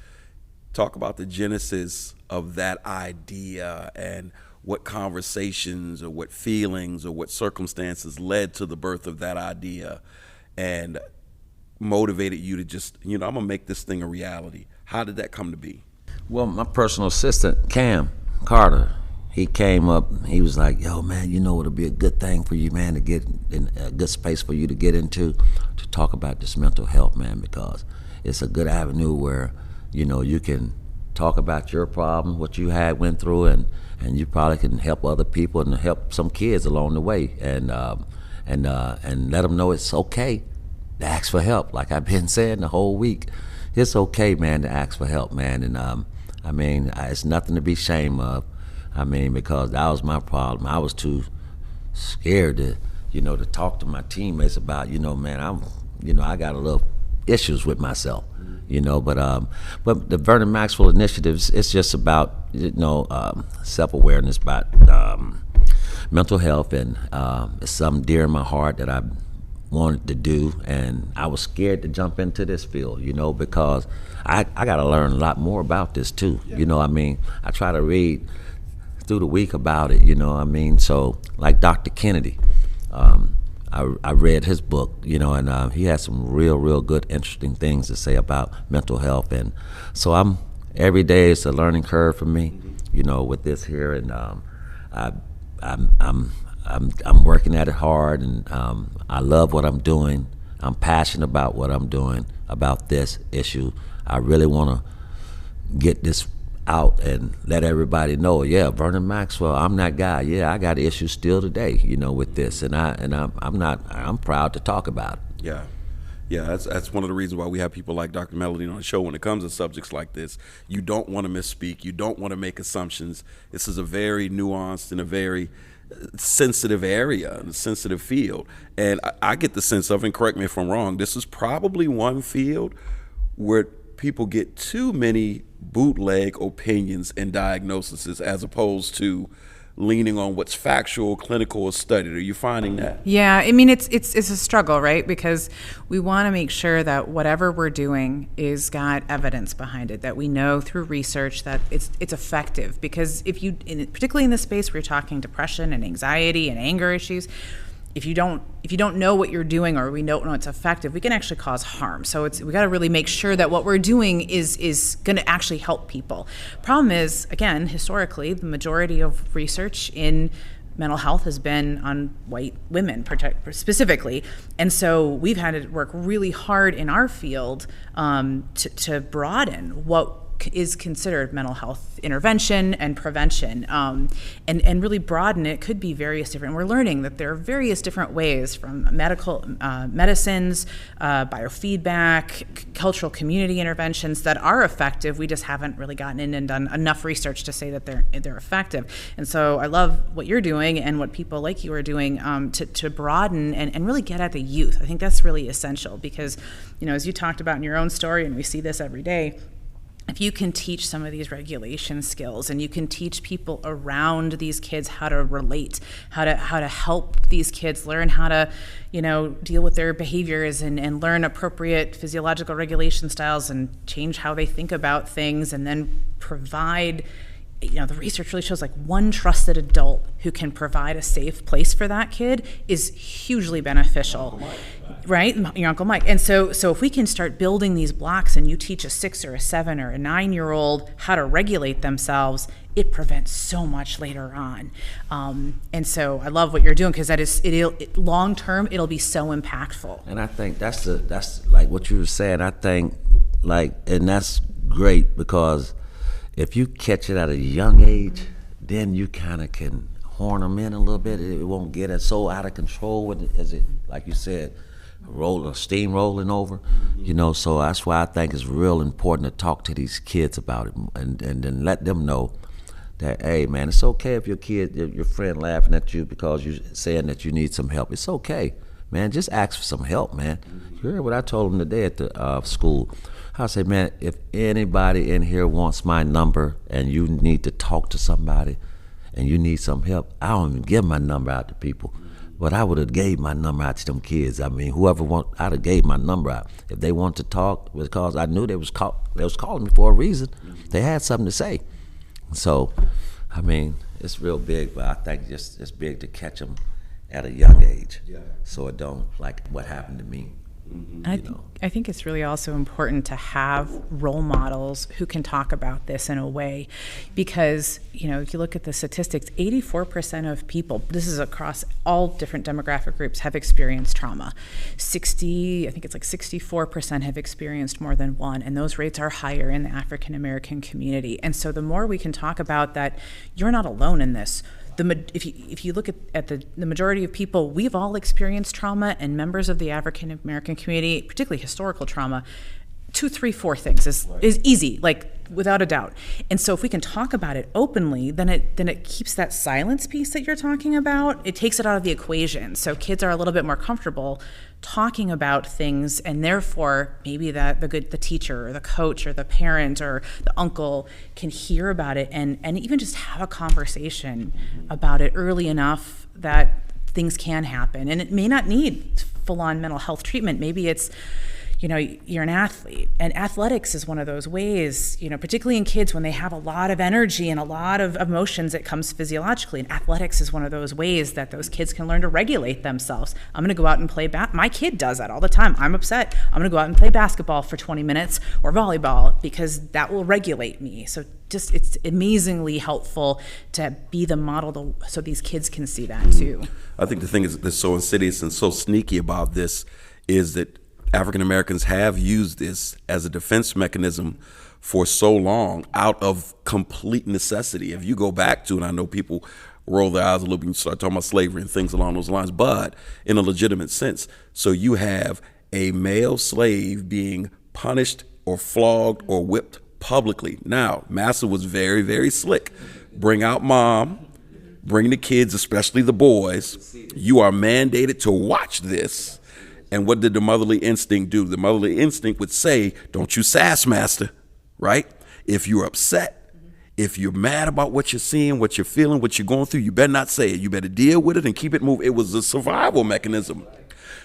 Talk about the genesis of that idea and what conversations or what feelings or what circumstances led to the birth of that idea and motivated you to just, I'm gonna make this thing a reality. How did that come to be? Well, my personal assistant, Cam Carter, he came up, he was like, yo, man, it'll be a good thing for you, man, to get in a good space for you to get into, to talk about this mental health, man, because it's a good avenue where, you can talk about your problem, what you went through, and you probably can help other people and help some kids along the way, and let them know it's okay to ask for help. Like I've been saying the whole week, it's okay, man, to ask for help, man. And it's nothing to be ashamed of. Because that was my problem. I was too scared to talk to my teammates about, man, I got a little issues with myself, but the Vernon Maxwell Initiative, it's just about, self-awareness, about mental health, and it's something dear in my heart that I wanted to do, and I was scared to jump into this field, because I got to learn a lot more about this too. Yeah. I try to read through the week about it, so like Dr. Kennedy, I read his book, and he had some real good, interesting things to say about mental health, and so every day is a learning curve for me, with this here, and I'm working at it hard, and I love what I'm doing. I'm passionate about what I'm doing about this issue. I really want to get this out and let everybody know, yeah, Vernon Maxwell, I'm that guy. Yeah, I got issues still today, with this, and I'm proud to talk about it. Yeah, that's one of the reasons why we have people like Dr. Melanie on the show. When it comes to subjects like this, you don't want to misspeak, you don't want to make assumptions. This is a very nuanced and a very sensitive area, a sensitive field, and I get the sense of, and correct me if I'm wrong, this is probably one field where people get too many bootleg opinions and diagnoses as opposed to leaning on what's factual, clinical, or studied. Are you finding that? Yeah, it's a struggle, right? Because we want to make sure that whatever we're doing is got evidence behind it, that we know through research that it's effective. Because particularly in the space where you're talking depression and anxiety and anger issues, if you don't know what you're doing, or we don't know it's effective, we can actually cause harm. So we got to really make sure that what we're doing is going to actually help people. Problem is, again, historically, the majority of research in mental health has been on white women specifically, and so we've had to work really hard in our field to broaden what is considered mental health intervention and prevention, and really broaden it. Could be various different. We're learning that there are various different ways, from medical medicines, biofeedback, cultural community interventions that are effective. We just haven't really gotten in and done enough research to say that they're effective. And so I love what you're doing and what people like you are doing to broaden and really get at the youth. I think that's really essential because, as you talked about in your own story, and we see this every day, if you can teach some of these regulation skills, and you can teach people around these kids how to relate, how to help these kids learn how to, deal with their behaviors and learn appropriate physiological regulation styles and change how they think about things, and then provide, the research really shows like one trusted adult who can provide a safe place for that kid is hugely beneficial. Right? Your Uncle Mike. And so if we can start building these blocks, and you teach a 6 or a 7 or a 9-year-old how to regulate themselves, it prevents so much later on. And so I love what you're doing, because long term, it'll be so impactful. And I think that's like what you were saying. I think and that's great, because if you catch it at a young age, then you kind of can horn them in a little bit. It won't get it so out of control as it, like you said, steamrolling over. So that's why I think it's real important to talk to these kids about it, and then let them know that, hey man, it's okay if your friend laughing at you because you're saying that you need some help. It's okay, man. Just ask for some help, man. You heard what I told them today at the school. I said, man, if anybody in here wants my number and you need to talk to somebody and you need some help, I don't even give my number out to people. But I would have gave my number out to them kids. I mean, I'd have gave my number out. If they want to talk, because I knew they was calling me for a reason. They had something to say. So, I mean, it's real big, but I think it's big to catch them at a young age, so it don't, like what happened to me. I think it's really also important to have role models who can talk about this in a way, because if you look at the statistics, 84% of people, this is across all different demographic groups, have experienced trauma. I think it's like 64% have experienced more than one, and those rates are higher in the African American community. And so the more we can talk about that, you're not alone in this. If you look at the majority of people, we've all experienced trauma, and members of the African American community, particularly historical trauma, 2, 3, 4 things is easy, like without a doubt. And so if we can talk about it openly, then it keeps that silence piece that you're talking about. It takes it out of the equation. So kids are a little bit more comfortable talking about things, and therefore maybe the teacher or the coach or the parent or the uncle can hear about it and even just have a conversation about it early enough that things can happen. And it may not need full-on mental health treatment. Maybe it's you're an athlete, and athletics is one of those ways, particularly in kids when they have a lot of energy and a lot of emotions that comes physiologically. And athletics is one of those ways that those kids can learn to regulate themselves. I'm going to go out and play my kid does that all the time. I'm upset. I'm going to go out and play basketball for 20 minutes or volleyball because that will regulate me. So it's amazingly helpful to be the model so these kids can see that too. I think the thing that's so insidious and so sneaky about this is that African Americans have used this as a defense mechanism for so long out of complete necessity. If you go back to, and I know people roll their eyes a little bit and start talking about slavery and things along those lines, but in a legitimate sense. So you have a male slave being punished or flogged or whipped publicly. Now, Massa was very, very slick. Bring out mom, bring the kids, especially the boys. You are mandated to watch this. And what did the motherly instinct do? The motherly instinct would say, don't you sass master, right? If you're upset, if you're mad about what you're seeing, what you're feeling, what you're going through, you better not say it. You better deal with it and keep it moving. It was a survival mechanism.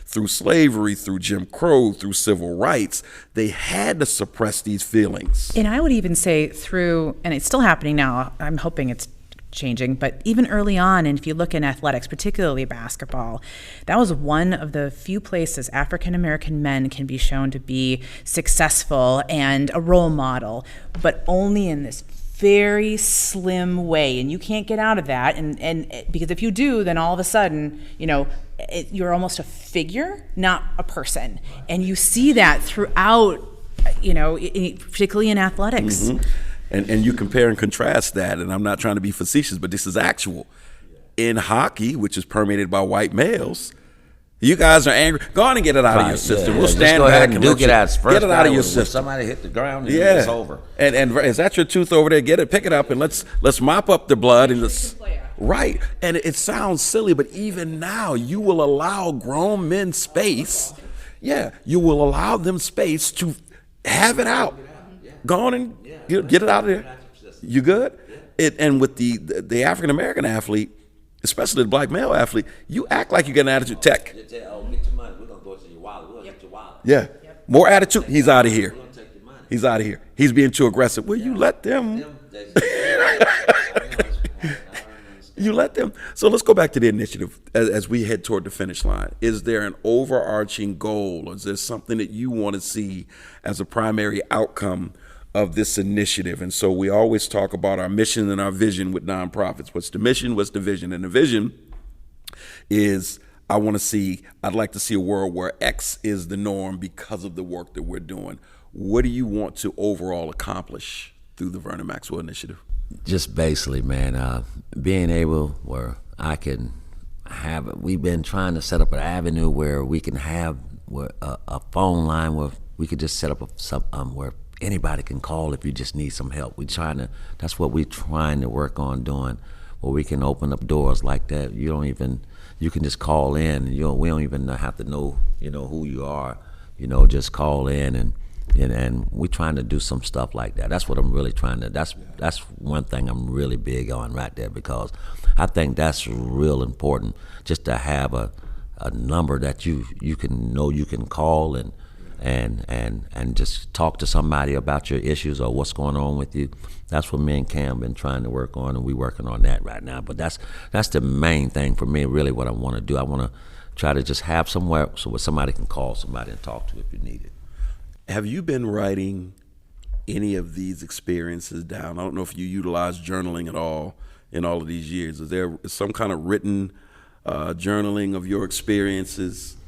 Through slavery, through Jim Crow, through civil rights, they had to suppress these feelings. And I would even say and it's still happening now, I'm hoping it's changing, but even early on, and if you look in athletics, particularly basketball, that was one of the few places African American men can be shown to be successful and a role model, but only in this very slim way, and you can't get out of that, and because if you do, then all of a sudden, you're almost a figure, not a person, and you see that throughout, particularly in athletics. Mm-hmm. And you compare and contrast that, and I'm not trying to be facetious, but this is actual. In hockey, which is permeated by white males, you guys are angry. Go on and get it out of your system. We'll stand back and get it out of your system. Somebody hit the ground and it's over. And is that your tooth over there? Get it, pick it up, and let's mop up the blood and let's. Right. And it sounds silly, but even now, you will allow grown men space. Yeah, you will allow them space to have it out. Go on and get it out of there. You good? And with the African American athlete, especially the black male athlete, you act like you got an attitude. Tech. Get your money. We're gonna go to your wallet. We're gonna get your wallet. Yeah. More attitude. He's out of here. We're gonna take your money. He's out of here. He's being too aggressive. Well, you let them. You let them. So let's go back to the initiative as we head toward the finish line. Is there an overarching goal, or is there something that you want to see as a primary outcome of this initiative? And so we always talk about our mission and our vision with nonprofits. What's the mission? What's the vision? And the vision is I'd like to see a world where X is the norm because of the work that we're doing. What do you want to overall accomplish through the Vernon Maxwell Initiative? Just basically, man, being able where I can have it. We've been trying to set up an avenue where we can have a phone line where we could just set up where anybody can call if you just need some help. That's what we're trying to work on doing, where we can open up doors like that. You can just call in. We don't even have to know, who you are. Just call in and we're trying to do some stuff like that. That's what I'm really trying to. That's one thing I'm really big on right there, because I think that's real important, just to have a number that you can call and just talk to somebody about your issues or what's going on with you. That's what me and Cam been trying to work on, and we're working on that right now. But that's the main thing for me, really, what I want to do. I want to try to just have somewhere so somebody can call somebody and talk to if you need it. Have you been writing any of these experiences down? I don't know if you utilize journaling at all in all of these years. Is there some kind of written journaling of your experiences?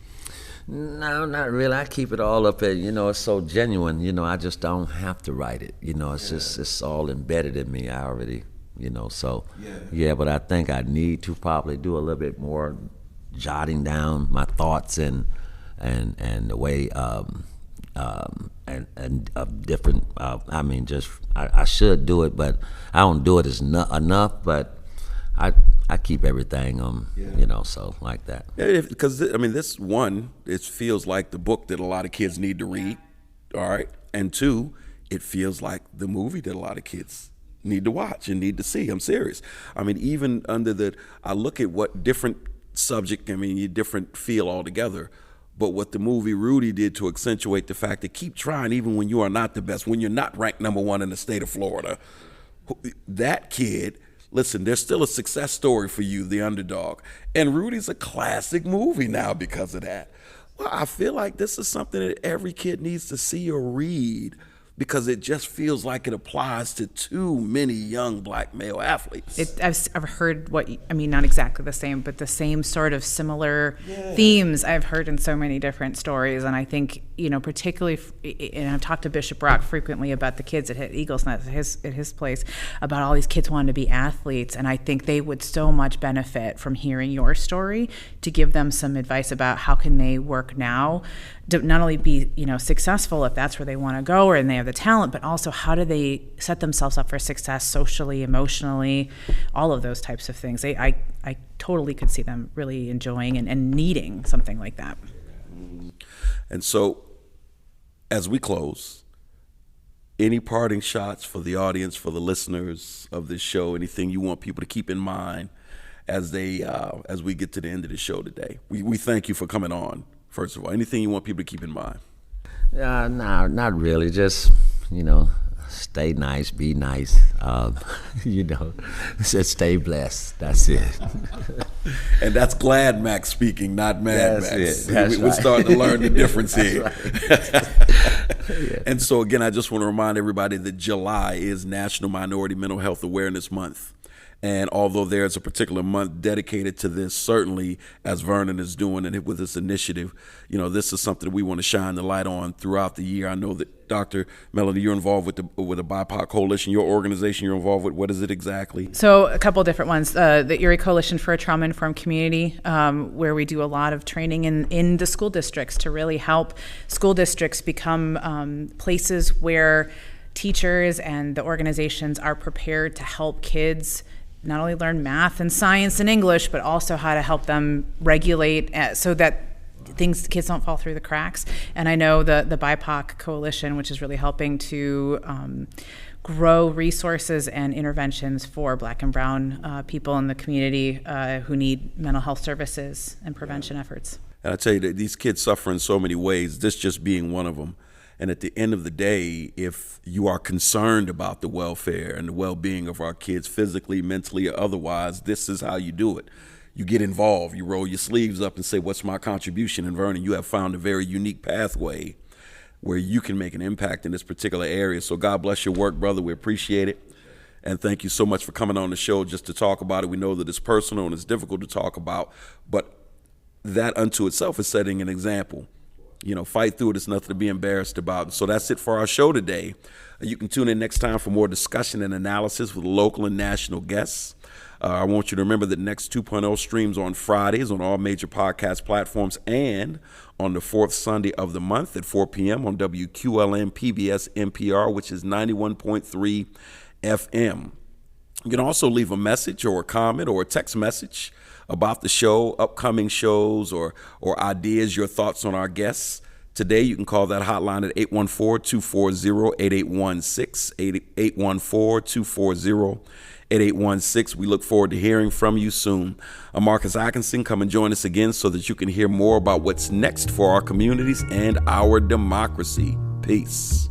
No, not really. I keep it all up at, it's so genuine, I just don't have to write it. It's all embedded in me. I already, so yeah, but I think I need to probably do a little bit more jotting down my thoughts and the way and of different. I should do it, but I don't do it enough. But I keep everything, so like that. Yeah, because this one, it feels like the book that a lot of kids need to read. All right, and two, it feels like the movie that a lot of kids need to watch and need to see. I'm serious. Even under I look at what different subject. You different feel altogether. But what the movie Rudy did to accentuate the fact that keep trying even when you are not the best, when you're not ranked number one in the state of Florida. That kid, listen, there's still a success story for you, the underdog. And Rudy's a classic movie now because of that. Well, I feel like this is something that every kid needs to see or read, because it just feels like it applies to too many young black male athletes. I've heard not exactly the same, but the same sort of similar themes I've heard in so many different stories. And I think, particularly, and I've talked to Bishop Rock frequently about the kids at Eagles Nest at his place, about all these kids wanting to be athletes. And I think they would so much benefit from hearing your story, to give them some advice about how can they work now to not only be, successful if that's where they want to go and they have the talent, but also how do they set themselves up for success socially, emotionally, all of those types of things. I totally could see them really enjoying and needing something like that. And so, as we close, any parting shots for the audience, for the listeners of this show, anything you want people to keep in mind as we get to the end of the show today? We thank you for coming on. First of all, anything you want people to keep in mind? No, not really. Just, stay nice, be nice. Just stay blessed. That's it. And that's Glad Max speaking, not Mad Max. We're starting to learn the difference here. And so, again, I just want to remind everybody that July is National Minority Mental Health Awareness Month. And although there's a particular month dedicated to this, certainly as Vernon is doing and with this initiative, this is something that we want to shine the light on throughout the year. I know that Dr. Melanie, you're involved with the BIPOC Coalition. Your organization you're involved with, what is it exactly? So a couple different ones. The Erie Coalition for a Trauma-Informed Community, where we do a lot of training in the school districts to really help school districts become places where teachers and the organizations are prepared to help kids not only learn math and science and English, but also how to help them regulate so that kids don't fall through the cracks. And I know the BIPOC Coalition, which is really helping to grow resources and interventions for Black and Brown people in the community who need mental health services and prevention efforts. And I tell you that these kids suffer in so many ways, this just being one of them. And at the end of the day, if you are concerned about the welfare and the well-being of our kids physically, mentally, or otherwise, this is how you do it. You get involved. You roll your sleeves up and say, what's my contribution? And Vernon, you have found a very unique pathway where you can make an impact in this particular area. So God bless your work, brother. We appreciate it. And thank you so much for coming on the show just to talk about it. We know that it's personal and it's difficult to talk about, but that unto itself is setting an example Fight through it. It's nothing to be embarrassed about. So that's it for our show today. You can tune in next time for more discussion and analysis with local and national guests. I want you to remember that Next 2.0 streams on Fridays on all major podcast platforms and on the fourth Sunday of the month at 4 p.m. on WQLM PBS NPR, which is 91.3 FM. You can also leave a message or a comment or a text message about the show, upcoming shows, or ideas, your thoughts on our guests. Today, you can call that hotline at 814-240-8816, 814-240-8816. We look forward to hearing from you soon. I'm Marcus Atkinson. Come and join us again so that you can hear more about what's next for our communities and our democracy. Peace.